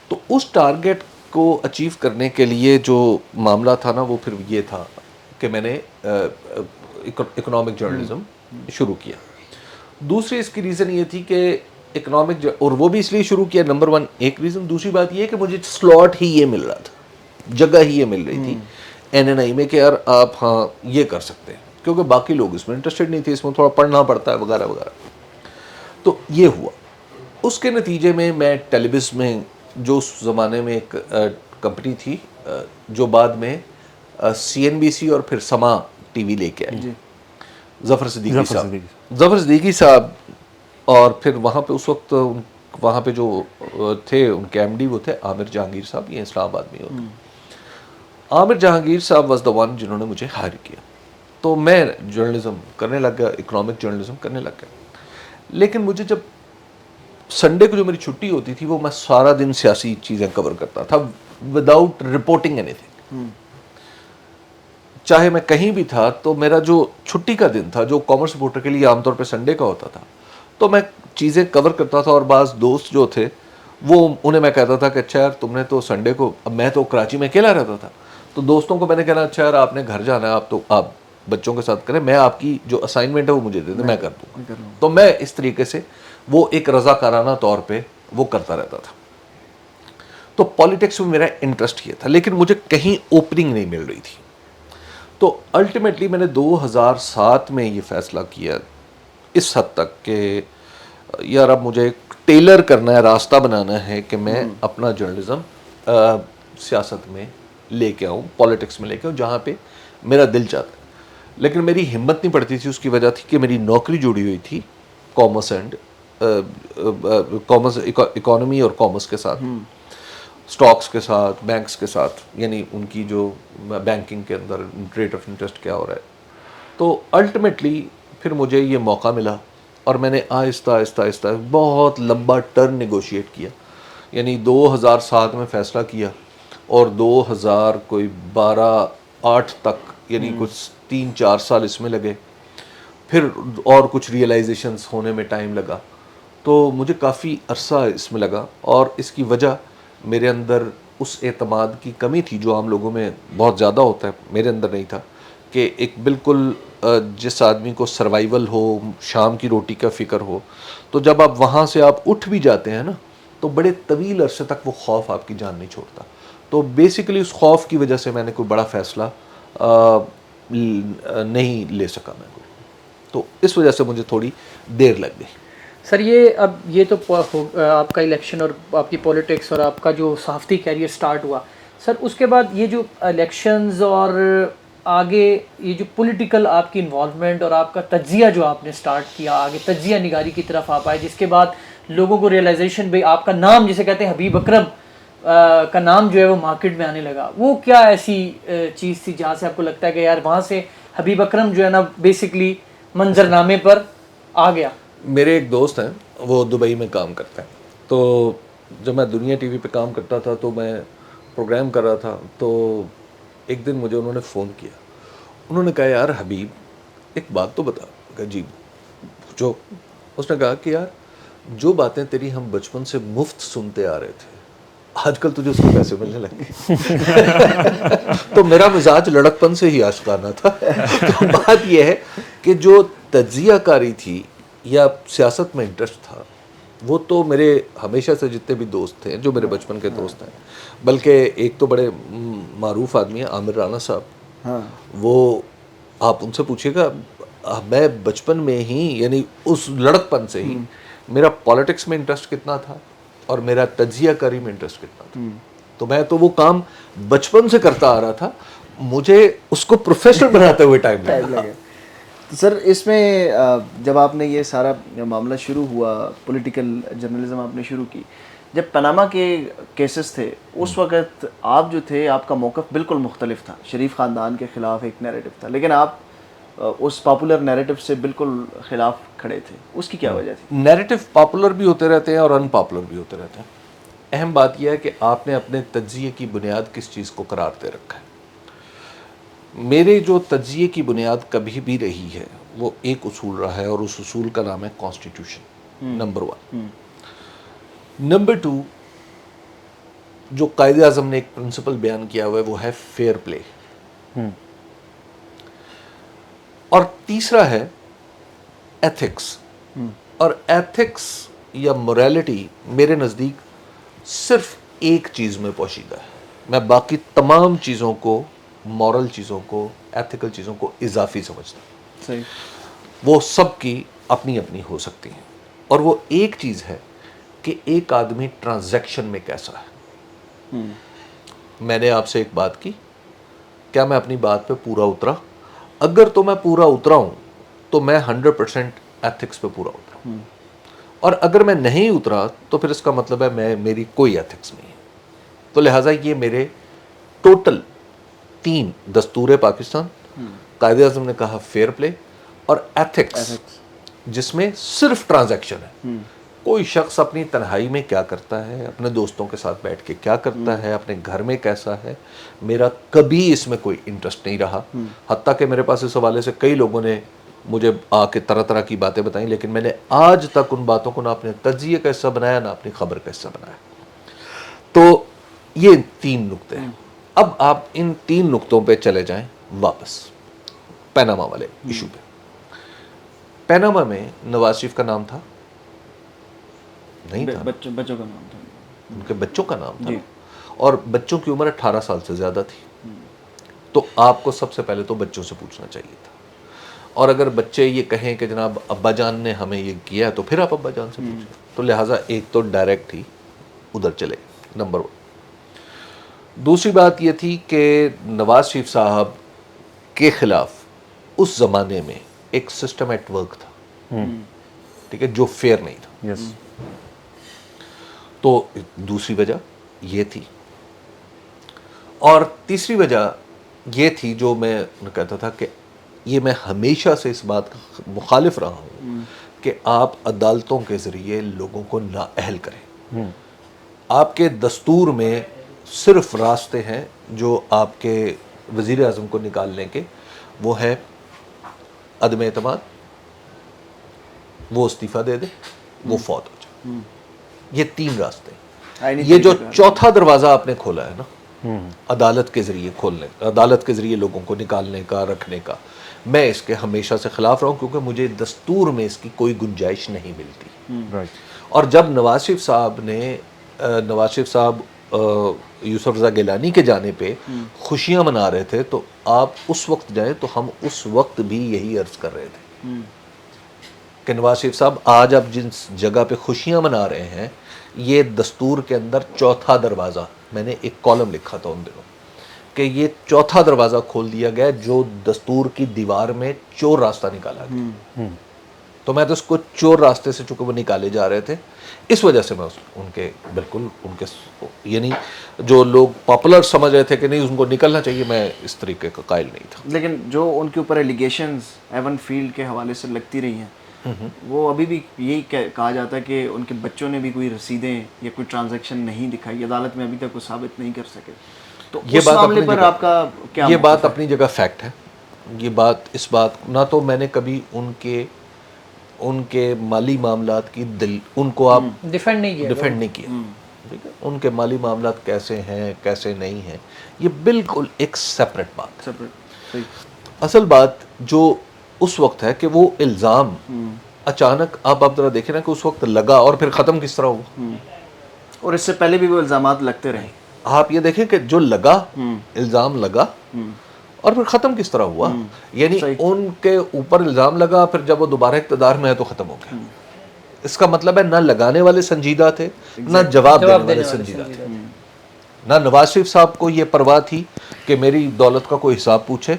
تو اس ٹارگٹ کو اچیو کرنے کے لیے جو معاملہ تھا نا، وہ پھر یہ تھا کہ میں نے اکنامک جرنلزم شروع کیا۔ دوسری اس کی ریزن یہ تھی کہ اکنامک، اور وہ بھی اس لیے شروع کیا، نمبر ون ایک ریزن، دوسری بات یہ کہ مجھے سلاٹ ہی یہ مل رہا تھا، جگہ ہی یہ مل رہی تھی NNI میں کہ یار آپ ہاں یہ کر سکتے ہیں، کیونکہ باقی لوگ اس میں انٹرسٹڈ نہیں تھے، اس میں تھوڑا پڑھنا پڑتا ہے وغیرہ وغیرہ۔ تو یہ ہوا۔ اس کے نتیجے میں ٹیلی ویژ میں، جو اس زمانے میں ایک کمپنی تھی جو بعد میں CNBC اور پھر سما ٹی وی لے کے آئی، ظفر صدیقی صاحب، اور پھر وہاں پہ اس وقت وہاں پہ جو تھے ان کے MD وہ تھے عامر جہانگیر صاحب، یہ اسلام آباد میں ہوتے۔ عامر جہانگیر صاحب واز دا ون جنہوں نے مجھے ہائر کیا۔ تو میں جرنلزم کرنے لگ گیا، اکنامک جرنلزم کرنے لگ گیا۔ لیکن مجھے جب سنڈے کو جو میری چھٹی ہوتی تھی، وہ میں سارا دن سیاسی چیزیں کور کرتا تھا وداؤٹ رپورٹنگ اینی تھنگ۔ چاہے میں کہیں بھی تھا تو میرا جو چھٹی کا دن تھا، جو کامرس رپورٹر کے لیے عام طور پہ سنڈے کا ہوتا تھا، تو میں چیزیں کور کرتا تھا۔ اور بعض دوست جو تھے وہ، انہیں میں کہتا تھا کہ اچھا یار تم نے تو سنڈے کو، اب میں تو کراچی میں اکیلا رہتا تھا، تو دوستوں کو میں نے کہنا اچھا یار آپ نے گھر جانا ہے، آپ بچوں کے ساتھ کریں، میں آپ کی جو اسائنمنٹ ہے وہ مجھے دے دیں، میں کر دوں گا۔ تو میں اس طریقے سے وہ ایک رضاکارانہ طور پہ وہ کرتا رہتا تھا۔ تو پالیٹکس میں میرا انٹرسٹ یہ تھا، لیکن مجھے کہیں اوپننگ نہیں مل رہی تھی۔ تو الٹیمیٹلی میں نے 2007 میں یہ فیصلہ کیا اس حد تک کہ یار اب مجھے ٹیلر کرنا ہے، راستہ بنانا ہے کہ میں اپنا جرنلزم سیاست میں لے کے آؤں، پالیٹکس میں لے کے آؤں، جہاں پہ میرا دل چاہتا ہے۔ لیکن میری ہمت نہیں پڑتی تھی، اس کی وجہ تھی کہ میری نوکری جڑی ہوئی تھی کامرس اینڈ کامرس، اکانومی اور کامرس کے ساتھ، سٹاکس کے ساتھ، بینکس کے ساتھ، یعنی ان کی جو بینکنگ کے اندر ریٹ آف انٹرسٹ کیا ہو رہا ہے۔ تو الٹیمیٹلی پھر مجھے یہ موقع ملا، اور میں نے آہستہ آہستہ آہستہ بہت لمبا ٹرن نیگوشیٹ کیا، یعنی 2007 میں فیصلہ کیا، اور 2012-8 تک، یعنی کچھ 3-4 سال اس میں لگے، پھر اور کچھ ریئلائزیشنز ہونے میں ٹائم لگا۔ تو مجھے کافی عرصہ اس میں لگا، اور اس کی وجہ میرے اندر اس اعتماد کی کمی تھی جو عام لوگوں میں بہت زیادہ ہوتا ہے، میرے اندر نہیں تھا، کہ ایک بالکل جس آدمی کو سروائیول ہو، شام کی روٹی کا فکر ہو، تو جب آپ وہاں سے آپ اٹھ بھی جاتے ہیں نا، تو بڑے طویل عرصے تک وہ خوف آپ کی جان نہیں چھوڑتا۔ تو بیسیکلی اس خوف کی وجہ سے میں نے کوئی بڑا فیصلہ نہیں لے سکا میں کوئی، تو اس وجہ سے مجھے تھوڑی دیر لگ گئی۔ سر یہ تو آپ کا الیکشن اور آپ کی پولیٹکس اور آپ کا جو صحافتی کیریئر سٹارٹ ہوا، سر اس کے بعد یہ جو الیکشنز اور آگے یہ جو پولیٹیکل آپ کی انوالومنٹ اور آپ کا تجزیہ جو آپ نے سٹارٹ کیا، آگے تجزیہ نگاری کی طرف آپ آئے، جس کے بعد لوگوں کو ریئلائزیشن بھی آپ کا نام جسے کہتے ہیں حبیب اکرم کا نام جو ہے وہ مارکیٹ میں آنے لگا، وہ کیا ایسی چیز تھی جہاں سے آپ کو لگتا ہے کہ یار وہاں سے حبیب اکرم جو ہے نا بیسکلی منظر نامے پر آ گیا؟ میرے ایک دوست ہیں، وہ دبئی میں کام کرتے ہیں، تو جب میں دنیا ٹی وی پہ کام کرتا تھا تو میں پروگرام کر رہا تھا، تو ایک دن مجھے انہوں نے فون کیا, انہوں نے کہا یار حبیب ایک بات تو بتا. کہا جی جو. اس نے کہا کہ یار جو باتیں تیری ہم بچپن سے مفت سنتے آ رہے تھے آج کل تجھے اس کے پیسے ملنے لگے. تو میرا مزاج لڑکپن سے ہی عاشقانہ تھا. تو بات یہ ہے کہ جو تجزیہ کاری تھی یا سیاست میں انٹرسٹ تھا وہ تو میرے ہمیشہ سے جتنے بھی دوست تھے جو میرے بچپن کے دوست ہیں, بلکہ ایک تو بڑے معروف آدمی ہیں عامر رانا صاحب, وہ آپ ان سے پوچھیے گا, میں بچپن میں ہی یعنی اس لڑکپن سے ہی میرا پالیٹکس میں انٹرسٹ کتنا تھا اور میرا تجزیہ کاری میں انٹرسٹ کتنا تھا. تو میں تو وہ کام بچپن سے کرتا آ رہا تھا, مجھے اس کو پروفیشنل بناتے ہوئے ٹائم لگا. تو سر اس میں جب آپ نے یہ سارا معاملہ شروع ہوا, پولیٹیکل جرنلزم آپ نے شروع کی, جب پاناما کے کیسز تھے اس وقت آپ جو تھے آپ کا موقف بالکل مختلف تھا. شریف خاندان کے خلاف ایک نیریٹو تھا, لیکن آپ اس پاپولر نیریٹو سے بالکل خلاف کھڑے تھے. اس کی کیا وجہ تھی؟ نیریٹو پاپولر بھی ہوتے رہتے ہیں اور ان پاپولر بھی ہوتے رہتے ہیں. اہم بات یہ ہے کہ آپ نے اپنے تجزیے کی بنیاد کس چیز کو قرار دے رکھا ہے. میرے جو تجزیے کی بنیاد کبھی بھی رہی ہے وہ ایک اصول رہا ہے اور اس اصول کا نام ہے کانسٹیٹیوشن, نمبر 1. نمبر 2, جو قائد اعظم نے ایک پرنسپل بیان کیا ہوا ہے وہ ہے فیئر پلے. اور تیسرا ہے ایتھکس. اور ایتھکس یا موریلٹی میرے نزدیک صرف ایک چیز میں پوشیدہ ہے. میں باقی تمام چیزوں کو, مورل چیزوں کو, ایتھیکل چیزوں کو اضافی سمجھتا ہوں. صحیح. وہ سب کی اپنی اپنی ہو سکتی ہیں, اور وہ ایک چیز ہے کہ ایک آدمی ٹرانزیکشن میں کیسا ہے. میں نے آپ سے ایک بات کی, کیا میں اپنی بات پہ پورا اترا؟ اگر تو میں پورا اترا ہوں تو میں 100% ایتھکس پہ پورا اترا ہوں, اور اگر میں نہیں اترا تو پھر اس کا مطلب ہے میری کوئی ایتھکس نہیں ہے. تو لہٰذا یہ میرے ٹوٹل 3 دستور پاکستان, قائد اعظم نے کہا فیئر پلے, اور ایتھکس جس میں صرف ٹرانزیکشن ہے. کوئی شخص اپنی تنہائی میں کیا کرتا ہے, اپنے دوستوں کے ساتھ بیٹھ کے کیا کرتا ہے, اپنے گھر میں کیسا ہے, میرا کبھی اس میں کوئی انٹرسٹ نہیں رہا. حتیٰ کہ میرے پاس اس حوالے سے کئی لوگوں نے مجھے آ کے طرح طرح کی باتیں بتائیں, لیکن میں نے آج تک ان باتوں کو نہ اپنے تجزیے کا حصہ بنایا نہ اپنی خبر کا حصہ بنایا. تو یہ 3 نقطے ہیں. اب آپ ان 3 نقطوں پہ چلے جائیں واپس پیناما والے ایشو پہ. پیناما میں نواز شریف کا نام تھا نہیں تھا, بچوں کا نام تھا, ان کے بچوں کا نام تھا, اور بچوں کی عمر 18 سال سے زیادہ تھی. تو آپ کو سب سے پہلے تو بچوں سے پوچھنا چاہیے تھا, اور اگر بچے یہ کہیں کہ جناب ابا جان نے ہمیں یہ کیا تو پھر آپ ابا جان سے پوچھیں. تو لہٰذا ایک تو ڈائریکٹ ہی ادھر چلے, نمبر 1. دوسری بات یہ تھی کہ نواز شریف صاحب کے خلاف اس زمانے میں ایک سسٹم ایٹ ورک تھا, ٹھیک ہے, جو فیئر نہیں تھا. تو دوسری وجہ یہ تھی, اور تیسری وجہ یہ تھی جو میں کہتا تھا کہ یہ میں ہمیشہ سے اس بات کا مخالف رہا ہوں کہ آپ عدالتوں کے ذریعے لوگوں کو نااہل کریں. آپ کے دستور میں صرف راستے ہیں جو آپ کے وزیر اعظم کو نکالنے کے, وہ ہے عدم اعتماد, وہ استعفیٰ دے دے, وہ فوت ہو جائے. یہ 3 راستے. یہ جو چوتھا دروازہ آپ نے کھولا ہے نا عدالت کے ذریعے کھولنے, عدالت کے ذریعے لوگوں کو نکالنے کا, رکھنے کا, میں اس کے ہمیشہ سے خلاف رہا ہوں, کیونکہ مجھے دستور میں اس کی کوئی گنجائش نہیں ملتی. اور جب نواز شریف صاحب یوسف رضا گیلانی کے جانے پہ خوشیاں منا رہے تھے, تو آپ اس وقت جائیں تو ہم اس وقت بھی یہی عرض کر رہے تھے کہ نواز شریف صاحب آج آپ جس جگہ پہ خوشیاں منا رہے ہیں یہ دستور کے اندر چوتھا دروازہ, میں نے ایک کالم لکھا تھا ان دنوں کہ یہ چوتھا دروازہ کھول دیا گیا جو دستور کی دیوار میں چور راستہ نکالا گیا. تو میں تو اس کو چور راستے سے, چونکہ وہ نکالے جا رہے تھے, اس وجہ سے میں ان کے بالکل ان کے یعنی جو لوگ پاپولر سمجھ رہے تھے کہ نہیں ان کو نکلنا چاہیے, میں اس طریقے کا قائل نہیں تھا. لیکن جو ان کے اوپر ایلیگیشنز ایون فیلڈ کے حوالے سے لگتی رہی ہیں, وہ ابھی بھی یہی کہا جاتا ہے کہ ان کے بچوں نے بھی کوئی رسیدیں یا کوئی ٹرانزیکشن نہیں دکھائی, عدالت میں ابھی تک وہ ثابت نہیں کر سکے. تو یہ اس بات معاملے اپنی پر جگہ- آپ کا کیا یہ بات اپنی جگہ فیکٹ ہے. یہ بات اس بات نہ تو میں نے کبھی ان کے مالی معاملات کی ان کو آپ ڈیفینڈ نہیں کیا ڈیفینڈ نہیں کیا. ٹھیک ہے, ان کے مالی معاملات کیسے ہیں کیسے نہیں ہیں یہ بالکل ایک سیپریٹ بات ہے. صحیح. اصل بات جو اس وقت ہے کہ وہ الزام اچانک آپ ذرا دیکھیں نا کہ اس وقت لگا اور پھر ختم کس طرح ہوا. اور اس سے پہلے بھی وہ الزامات لگتے رہے. آپ یہ دیکھیں کہ جو لگا الزام لگا اور پھر ختم کس طرح ہوا. یعنی ان کے اوپر الزام لگا, پھر جب وہ دوبارہ اقتدار میں ہے تو ختم ہو گیا. اس کا مطلب ہے نہ لگانے والے سنجیدہ تھے نہ جواب دینے والے سنجیدہ تھے. نہ نواز شریف صاحب کو یہ پرواہ تھی کہ میری دولت کا کوئی حساب پوچھے,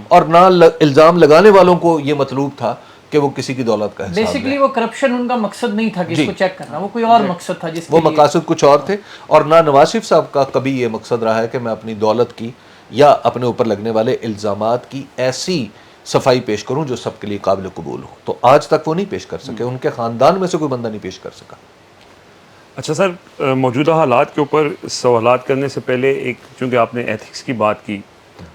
اور نہ الزام لگانے والوں کو یہ مطلوب تھا کہ وہ کسی کی دولت کا حساب لیں. بیسیکلی وہ کرپشن ان کا مقصد نہیں تھا کہ اس کو چیک کرنا, وہ کوئی اور مقصد تھا جس وہ مقاصد کچھ اور تھے. اور نہ نواز شریف صاحب کا کبھی یہ مقصد رہا ہے کہ میں اپنی دولت کی یا اپنے اوپر لگنے والے الزامات کی ایسی صفائی پیش کروں جو سب کے لیے قابل قبول ہو. تو آج تک وہ نہیں پیش کر سکے, ان کے خاندان میں سے کوئی بندہ نہیں پیش کر سکا. اچھا سر, موجودہ حالات کے اوپر سوالات کرنے سے پہلے ایک, چونکہ آپ نے ایتھکس کی بات کی,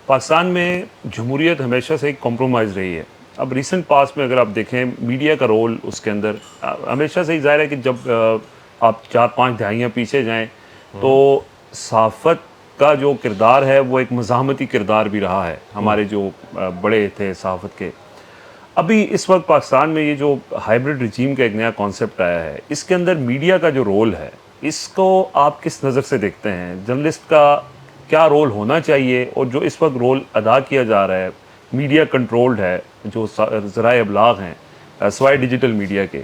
پاکستان میں جمہوریت ہمیشہ سے ایک کمپرومائز رہی ہے. اب ریسنٹ پاس میں اگر آپ دیکھیں میڈیا کا رول اس کے اندر ہمیشہ سے ہی ظاہر ہے کہ جب آپ 4-5 دہائیاں پیچھے جائیں تو صحافت کا جو کردار ہے وہ ایک مزاحمتی کردار بھی رہا ہے. ہمارے جو بڑے تھے صحافت کے, ابھی اس وقت پاکستان میں یہ جو ہائبرڈ رجیم کا ایک نیا کانسیپٹ آیا ہے, اس کے اندر میڈیا کا جو رول ہے اس کو آپ کس نظر سے دیکھتے ہیں؟ جرنلسٹ کا کیا رول ہونا چاہیے, اور جو اس وقت رول ادا کیا جا رہا ہے, میڈیا کنٹرولڈ ہے, جو ذرائع ابلاغ ہیں سوائے ڈیجیٹل میڈیا کے,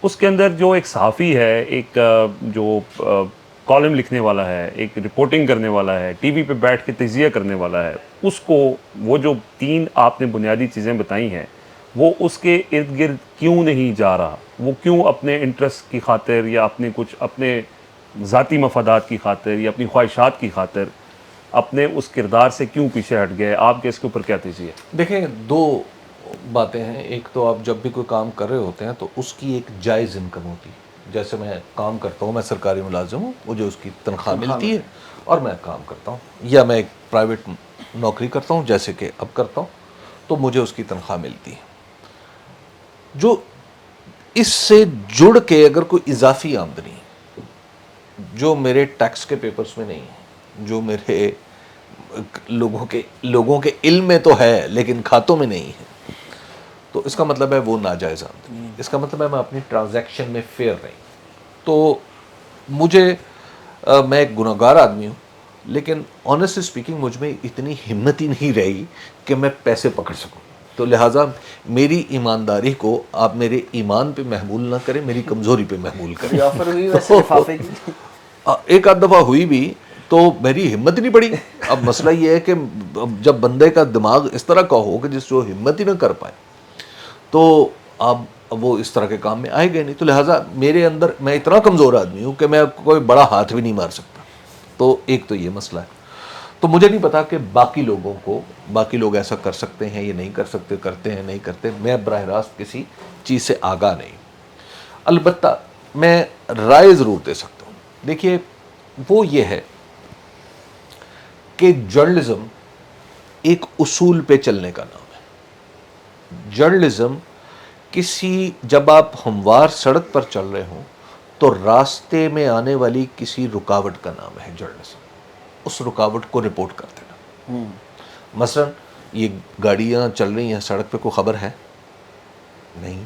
اس کے اندر جو ایک صحافی ہے, ایک جو کالم لکھنے والا ہے, ایک رپورٹنگ کرنے والا ہے, ٹی وی پہ بیٹھ کے تجزیہ کرنے والا ہے, اس کو وہ جو 3 آپ نے بنیادی چیزیں بتائی ہیں وہ اس کے ارد گرد کیوں نہیں جا رہا؟ وہ کیوں اپنے انٹرسٹ کی خاطر یا اپنے کچھ اپنے ذاتی مفادات کی خاطر یا اپنی خواہشات کی خاطر اپنے اس کردار سے کیوں پیچھے ہٹ گئے؟ آپ کے اس کے اوپر کیا تجزیہ ہے؟ دیکھیں, 2 باتیں ہیں. ایک تو آپ جب بھی کوئی کام کر رہے ہوتے ہیں تو اس کی ایک جائز انکم ہوتی ہے. جیسے میں کام کرتا ہوں, میں سرکاری ملازم ہوں, مجھے اس کی تنخواہ ملتی ہے اور میں کام کرتا ہوں, یا میں ایک پرائیویٹ نوکری کرتا ہوں جیسے کہ اب کرتا ہوں, تو مجھے اس کی تنخواہ ملتی ہے. جو اس سے جڑ کے اگر کوئی اضافی آمدنی ہے جو میرے ٹیکس کے پیپرز میں نہیں ہے, جو میرے لوگوں کے علم میں تو ہے لیکن کھاتوں میں نہیں ہے, تو اس کا مطلب ہے وہ ناجائز آمدنی. اس کا مطلب ہے میں اپنی ٹرانزیکشن میں فیئر نہیں. تو میں ایک گناہگار آدمی ہوں, لیکن آنیسٹلی اسپیکنگ مجھ میں اتنی ہمت ہی نہیں رہی کہ میں پیسے پکڑ سکوں. تو لہٰذا میری ایمانداری کو آپ میرے ایمان پہ محمول نہ کریں, میری کمزوری پہ محمول کریں. آفر ہوئی ویسے لفافے کی؟ ایک آدھ دفعہ ہوئی بھی تو میری ہمت نہیں پڑی. اب مسئلہ یہ ہے کہ جب بندے کا دماغ اس طرح کا ہو کہ جس جو ہمت ہی نہ کر پائے تو اب وہ اس طرح کے کام میں آئے گئے نہیں. تو لہٰذا میرے اندر, میں اتنا کمزور آدمی ہوں کہ میں کوئی بڑا ہاتھ بھی نہیں مار سکتا. تو ایک تو یہ مسئلہ ہے. تو مجھے نہیں پتا کہ باقی لوگ ایسا کر سکتے ہیں یا نہیں کر سکتے, کرتے ہیں نہیں کرتے. میں براہ راست کسی چیز سے آگاہ نہیں. البتہ میں رائے ضرور دے سکتا ہوں. دیکھیے, وہ یہ ہے کہ جرنلزم ایک اصول پہ چلنے کا نام ہے. جرنلزم جب آپ ہموار سڑک پر چل رہے ہوں تو راستے میں آنے والی کسی رکاوٹ کا نام ہے جرنلزم. اس رکاوٹ کو رپورٹ کر دینا. مثلا یہ گاڑیاں چل رہی ہیں سڑک پہ, کوئی خبر ہے نہیں,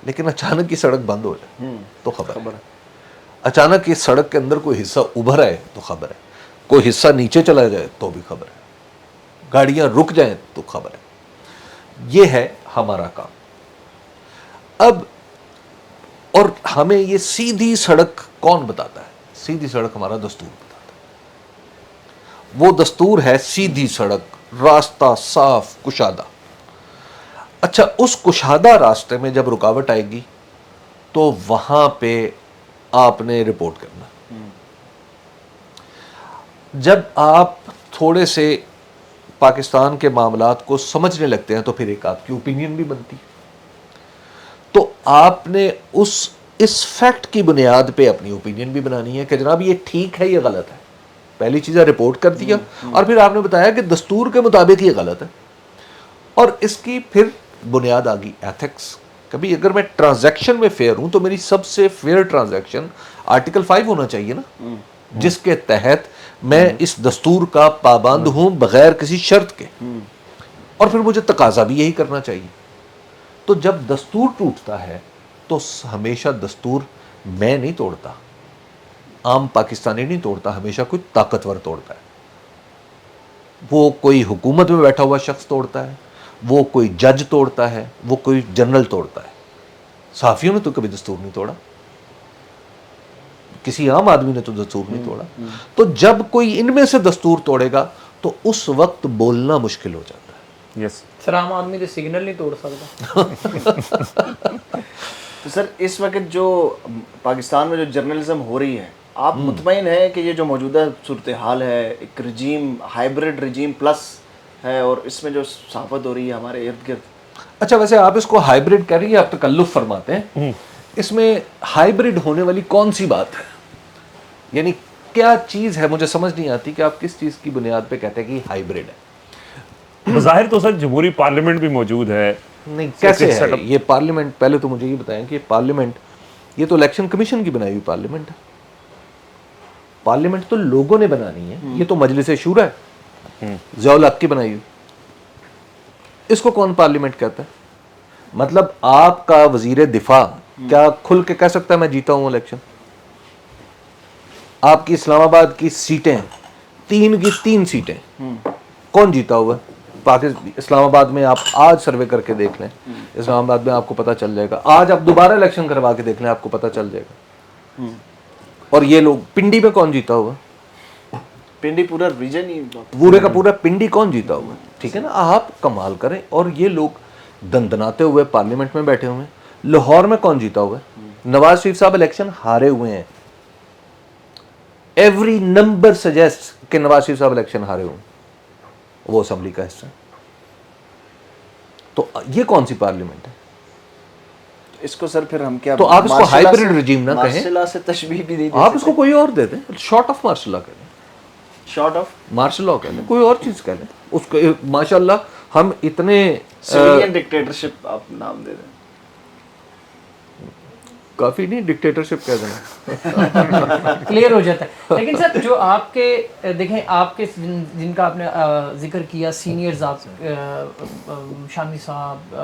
لیکن اچانک کی سڑک بند ہو جائے تو خبر ہے. اچانک اس سڑک کے اندر کوئی حصہ ابھر آئے تو خبر ہے. کوئی حصہ نیچے چلا جائے تو بھی خبر ہے. گاڑیاں رک جائیں تو خبر ہے. یہ ہے ہمارا کام. اب اور ہمیں یہ سیدھی سڑک کون بتاتا ہے؟ سیدھی سڑک ہمارا دستور بتاتا ہے. وہ دستور ہے سیدھی سڑک, راستہ صاف کشادہ. اچھا, اس کشادہ راستے میں جب رکاوٹ آئے گی تو وہاں پہ آپ نے رپورٹ کرنا. جب آپ تھوڑے سے پاکستان کے معاملات کو سمجھنے لگتے ہیں تو پھر ایک آپ کی اوپینین بھی بنتی ہے. تو آپ نے اس فیکٹ کی بنیاد پہ اپنی اوپینین بھی بنانی ہے کہ جناب یہ ٹھیک ہے, یہ غلط ہے. پہلی چیز ہے رپورٹ کر دیا، اور پھر آپ نے بتایا کہ دستور کے مطابق یہ غلط ہے، اور اس کی پھر بنیاد آ گئی ایتھکس. کبھی اگر میں ٹرانزیکشن میں فیئر ہوں تو میری سب سے فیئر ٹرانزیکشن آرٹیکل 5 ہونا چاہیے نا، جس کے تحت میں اس دستور کا پابند ہوں بغیر کسی شرط کے، اور پھر مجھے تقاضا بھی یہی کرنا چاہیے. تو جب دستور ٹوٹتا ہے تو ہمیشہ دستور میں نہیں توڑتا، عام پاکستانی نہیں توڑتا، ہمیشہ کوئی طاقتور توڑتا ہے. وہ کوئی حکومت میں بیٹھا ہوا شخص توڑتا ہے، وہ کوئی جج توڑتا ہے، وہ کوئی جنرل توڑتا ہے. صحافیوں نے تو کبھی دستور نہیں توڑا، کسی عام آدمی نے تو دستور نہیں توڑا. تو جب کوئی ان میں سے دستور توڑے گا تو اس وقت بولنا مشکل ہو جاتا ہے. یس سر عام آدمی تو سگنل نہیں توڑ سکتا. تو سر اس وقت جو پاکستان میں جو جرنلزم ہو رہی ہے، آپ مطمئن ہیں کہ یہ جو موجودہ صورتحال ہے ایک رجیم ہائیبرڈ رجیم پلس ہے، اور اس میں جو صحافت ہو رہی ہے ہمارے ارد گرد؟ اچھا، ویسے آپ اس کو ہائیبرڈ کہہ رہی ہیں، آپ تکلف فرماتے ہیں. اس میں ہائیبرڈ ہونے والی کون سی بات ہے؟ یعنی کیا چیز ہے؟ مجھے سمجھ نہیں آتی کہ آپ کس چیز کی بنیاد پہ کہتے ہیں کہ ہائیبرڈ ہے. بظاہر تو سر جمہوری پارلیمنٹ بھی موجود ہے. نہیں، کیسے ہے یہ پارلیمنٹ؟ پہلے تو مجھے یہ بتائیں کہ پارلیمنٹ یہ تو الیکشن کمیشن کی بنائی ہوئی پارلیمنٹ ہے. پارلیمنٹ تو لوگوں نے بنانی ہے، یہ تو مجلس شورا ہے، ضیاء الحق کی بنائی ہوئی. اس کو کون پارلیمنٹ کہتا ہے؟ مطلب آپ کا وزیر دفاع کیا کھل کے کہہ سکتا ہے میں جیتا ہوں الیکشن؟ آپ کی اسلام آباد کی سیٹیں 3 کی 3 سیٹیں کون جیتا ہوا ہے؟ اسلام آباد میں آپ آج سروے کر کے دیکھ لیں، اسلام آباد میں آپ کو پتہ چل جائے گا. آج آپ دوبارہ الیکشن کروا کے دیکھ لیں، آپ کو پتہ چل جائے گا. اور یہ لوگ پنڈی میں کون جیتا ہوا؟ پنڈی پورا ریجن ہی پورے کا پورا پنڈی کون جیتا ہوا؟ ٹھیک ہے نا، آپ کمال کریں. اور یہ لوگ دندناتے ہوئے پارلیمنٹ میں بیٹھے ہوئے ہیں. لاہور میں کون جیتا ہوا ہے؟ نواز شریف صاحب الیکشن ہارے ہوئے ہیں. ایوری نمبر سجیسٹ کہ نواز شریف صاحب الیکشن ہارے ہوئے ہیں، وہ اسمبلی کا حصہ. تو یہ کون سی پارلیمنٹ ہے؟ اس کو سر پھر ہم کیا تو آپ اس کو ہائیبرڈ رجیم نہ کہیں، مارشل لا سے تشبیہ بھی دے دیں. آپ اس کو کوئی اور دے دیں، شارٹ آف مارشل لا کہہ دیں، شارٹ آف مارشل لا کہہ دیں، کوئی اور چیز کہہ دیں. اس کو ماشاءاللہ ہم اتنے سویلین ڈکٹیٹرشپ آپ نام دے دیں. کافی نہیں، ڈکٹیٹرشپ کہہ دینا کلیئر ہو جاتا ہے. لیکن سر جو آپ کے دیکھیں، آپ کے جن کا آپ نے ذکر کیا سینئرز، آپ شامی صاحب،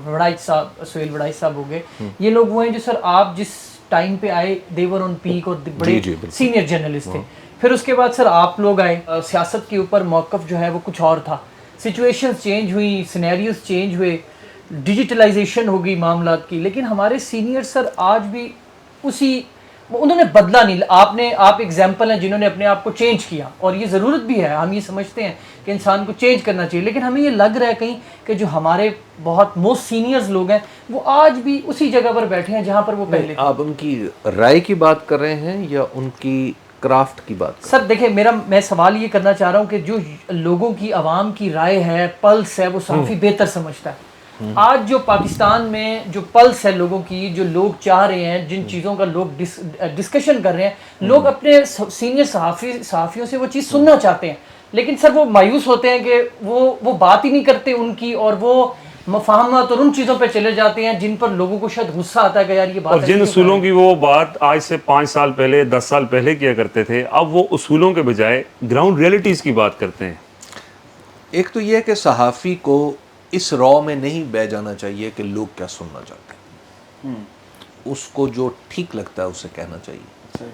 وڑائچ صاحب، سہیل وڑائچ صاحب ہو گئے، یہ لوگ وہ ہیں جو سر آپ جس ٹائم پہ آئے دے ور آن پیک اور بڑے سینئر جرنلسٹ تھے. پھر اس کے بعد سر آپ لوگ آئے، سیاست کے اوپر موقف جو ہے وہ کچھ اور تھا، سچویشنز چینج ہوئی، سینیریوز چینج ہوئے، ڈیجیٹلائزیشن ہو گئی معاملات کی. لیکن ہمارے سینئر سر آج بھی اسی، انہوں نے بدلا نہیں. آپ ایگزامپل ہیں جنہوں نے اپنے آپ کو چینج کیا، اور یہ ضرورت بھی ہے. ہم یہ سمجھتے ہیں کہ انسان کو چینج کرنا چاہیے، لیکن ہمیں یہ لگ رہا ہے کہیں کہ جو ہمارے بہت موسٹ سینئرز لوگ ہیں وہ آج بھی اسی جگہ پر بیٹھے ہیں جہاں پر وہ پہلے تھے. آپ ان کی رائے کی بات کر رہے ہیں یا ان کی کرافٹ کی بات؟ سر دیکھیں، میں سوال یہ کرنا چاہ رہا ہوں کہ جو لوگوں کی، عوام کی رائے ہے، پلس ہے، وہ صحافی بہتر سمجھتا ہے. آج جو پاکستان میں جو پلس ہے لوگوں کی، جو لوگ چاہ رہے ہیں، جن چیزوں کا لوگ ڈسکشن کر رہے ہیں، لوگ اپنے سینئر صحافیوں سے وہ چیز سننا چاہتے ہیں. لیکن سر وہ مایوس ہوتے ہیں کہ وہ بات ہی نہیں کرتے ان کی، اور وہ مفاہمت اور ان چیزوں پہ چلے جاتے ہیں جن پر لوگوں کو شاید غصہ آتا ہے کہ یار یہ بات. اور جن اصولوں کی وہ بات آج سے 5 سال پہلے، 10 سال پہلے کیا کرتے تھے، اب وہ اصولوں کے بجائے گراؤنڈ ریئلٹیز کی بات کرتے ہیں. ایک تو یہ ہے کہ صحافی کو اس رو میں نہیں بہ جانا چاہیے کہ لوگ کیا سننا چاہتے ہیں. اس کو جو ٹھیک لگتا ہے اسے کہنا چاہیے.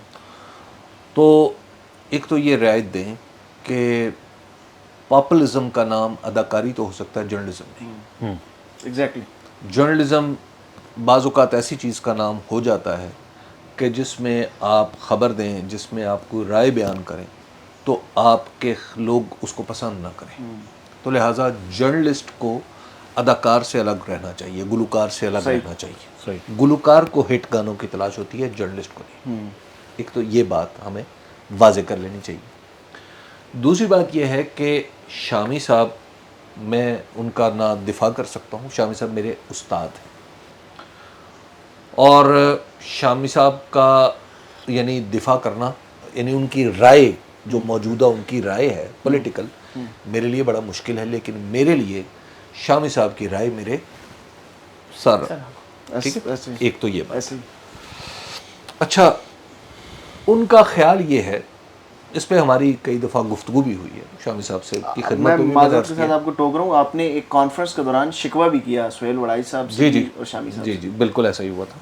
تو ایک تو یہ رعایت دیں کہ پاپولزم کا نام اداکاری تو ہو سکتا ہے، جرنلزم نہیں. ایگزیکٹلی. جرنلزم بعض اوقات ایسی چیز کا نام ہو جاتا ہے کہ جس میں آپ خبر دیں، جس میں آپ کو رائے بیان کریں، تو آپ کے لوگ اس کو پسند نہ کریں. تو لہٰذا جرنلسٹ کو اداکار سے الگ رہنا چاہیے، گلوکار سے الگ رہنا چاہیے. گلوکار کو ہٹ گانوں کی تلاش ہوتی ہے، جرنلسٹ کو نہیں. ایک تو یہ بات ہمیں واضح کر لینی چاہیے. دوسری بات یہ ہے کہ شامی صاحب، میں ان کا نہ دفاع کر سکتا ہوں، شامی صاحب میرے استاد ہیں، اور شامی صاحب کا یعنی دفاع کرنا، یعنی ان کی رائے جو موجودہ ان کی رائے ہے پولیٹیکل میرے لیے بڑا مشکل ہے، لیکن میرے لیے شامی صاحب کی رائے میرے سر، ٹھیک ہے، ایک تو یہ بات۔ اچھا، ان کا خیال یہ ہے، اس پہ ہماری کئی دفعہ گفتگو بھی ہوئی ہے شامی صاحب سے کی خدمت میں میں بھی معذرت کے ساتھ آپ کو ٹوک رہا ہوں، آپ نے ایک کانفرنس کے دوران شکوہ بھی کیا سہیل وڑائی صاحب سے اور شامی صاحب سے۔ جی بالکل ایسا ہی ہوا تھا۔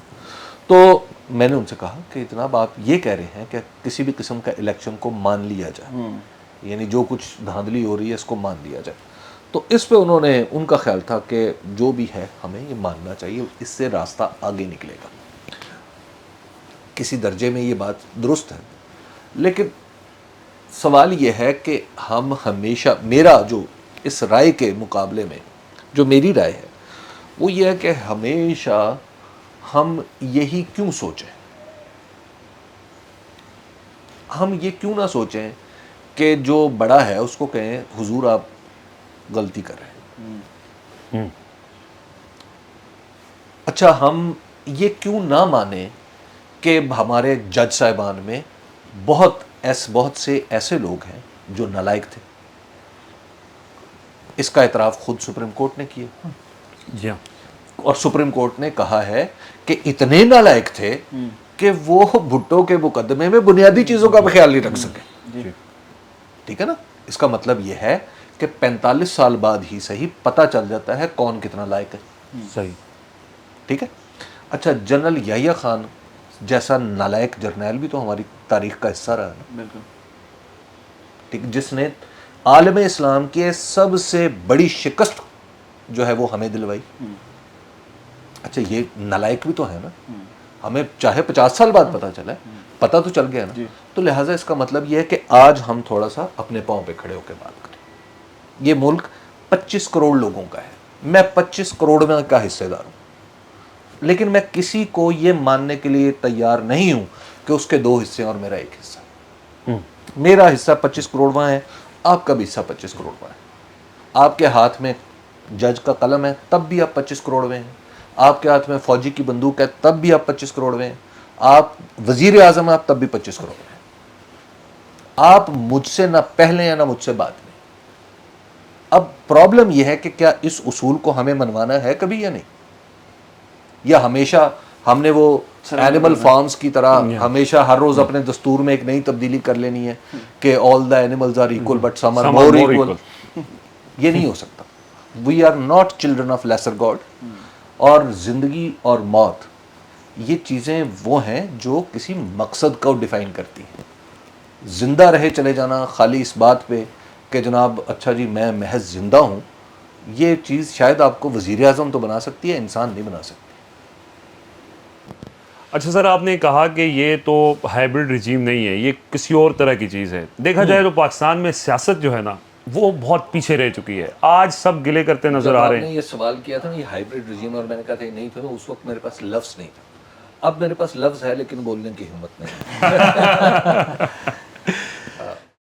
تو میں نے ان سے کہا کہ جناب آپ یہ کہہ رہے ہیں کہ کسی بھی قسم کا الیکشن کو مان لیا جائے، یعنی جو کچھ دھاندلی ہو رہی ہے اس کو مان لیا جائے، تو اس پہ انہوں نے، ان کا خیال تھا کہ جو بھی ہے ہمیں یہ ماننا چاہیے، اس سے راستہ آگے نکلے گا۔ کسی درجے میں یہ بات درست ہے، لیکن سوال یہ ہے کہ ہم ہمیشہ، میرا جو اس رائے کے مقابلے میں جو میری رائے ہے وہ یہ ہے کہ ہمیشہ ہم یہی کیوں سوچیں، ہم یہ کیوں نہ سوچیں کہ جو بڑا ہے اس کو کہیں حضور آپ غلطی کر رہے ہیں۔ اچھا، ہم یہ کیوں نہ مانیں کہ ہمارے جج صاحبان میں بہت سے ایسے لوگ ہیں جو نالائق تھے، اس کا اعتراف خود سپریم کورٹ نے کیا، جی ہاں، اور سپریم کورٹ نے کہا ہے کہ اتنے نالائق تھے کہ وہ بھٹو کے مقدمے میں بنیادی چیزوں کا بھی خیال نہیں رکھ سکے۔ ٹھیک ہے نا، اس کا مطلب یہ ہے کہ 45 سال بعد ہی صحیح پتہ چل جاتا ہے کون کتنا لائق ہے۔ صحیح، ٹھیک ہے۔ اچھا، جنرل یحییٰ خان جیسا نالائق جرنیل بھی تو ہماری تاریخ کا حصہ رہا ہے، بالکل ٹھیک، جس نے عالم اسلام کی سب سے بڑی شکست جو ہے وہ ہمیں دلوائی۔ اچھا، یہ نالائق بھی تو ہے نا، ہمیں چاہے 50 سال بعد پتہ چلا ہے، پتہ تو چل گیا نا، تو لہٰذا اس کا مطلب یہ ہے کہ آج ہم تھوڑا سا اپنے پاؤں پہ کھڑے ہو کے بات کریں۔ یہ ملک 25 کروڑ لوگوں کا ہے، میں 25 کروڑ میں کا حصے دار ہوں، لیکن میں کسی کو یہ ماننے کے لیے تیار نہیں ہوں کہ اس کے 2 حصے اور میرا 1 حصہ۔ میرا حصہ 25 کروڑواں ہے، آپ کا بھی حصہ 25 کروڑواں ہے۔ آپ کے ہاتھ میں جج کا قلم ہے تب بھی آپ 25 کروڑوے ہیں، آپ کے ہاتھ میں فوجی کی بندوق ہے تب بھی آپ 25 کروڑوے ہیں، آپ وزیر اعظم ہیں آپ تب بھی 25 کروڑوے ہیں۔ آپ مجھ سے نہ پہلے ہیں نہ مجھ سے بعد میں۔ اب پرابلم یہ ہے کہ کیا اس اصول کو ہمیں منوانا ہے کبھی یا نہیں، یا ہمیشہ ہم نے وہ اینیمل فارمز کی طرح ہمیشہ ہر روز اپنے دستور میں ایک نئی تبدیلی کر لینی ہے کہ all the animals are equal but some are more equal. یہ نہیں ہو سکتا۔ We are not children of lesser god, اور زندگی اور موت یہ چیزیں وہ ہیں جو کسی مقصد کو ڈیفائن کرتی ہیں۔ زندہ رہے چلے جانا خالی اس بات پہ کہ جناب اچھا جی میں محض زندہ ہوں، یہ چیز شاید آپ کو وزیر اعظم تو بنا سکتی ہے، انسان نہیں بنا سکتی۔ اچھا سر، آپ نے کہا کہ یہ تو ہائبرڈ رجیم نہیں ہے، یہ کسی اور طرح کی چیز ہے۔ دیکھا جائے تو پاکستان میں سیاست جو ہے نا وہ بہت پیچھے رہ چکی ہے، آج سب گلے کرتے نظر آ رہے جب آپ ہیں۔ نے یہ سوال کیا تھا نا یہ ہائبرڈ رجیم، اور میں نے کہا تھا یہ نہیں تھا، اس وقت میرے پاس لفظ نہیں تھا۔ اب میرے پاس لفظ ہے لیکن بولنے کی ہمت نہیں۔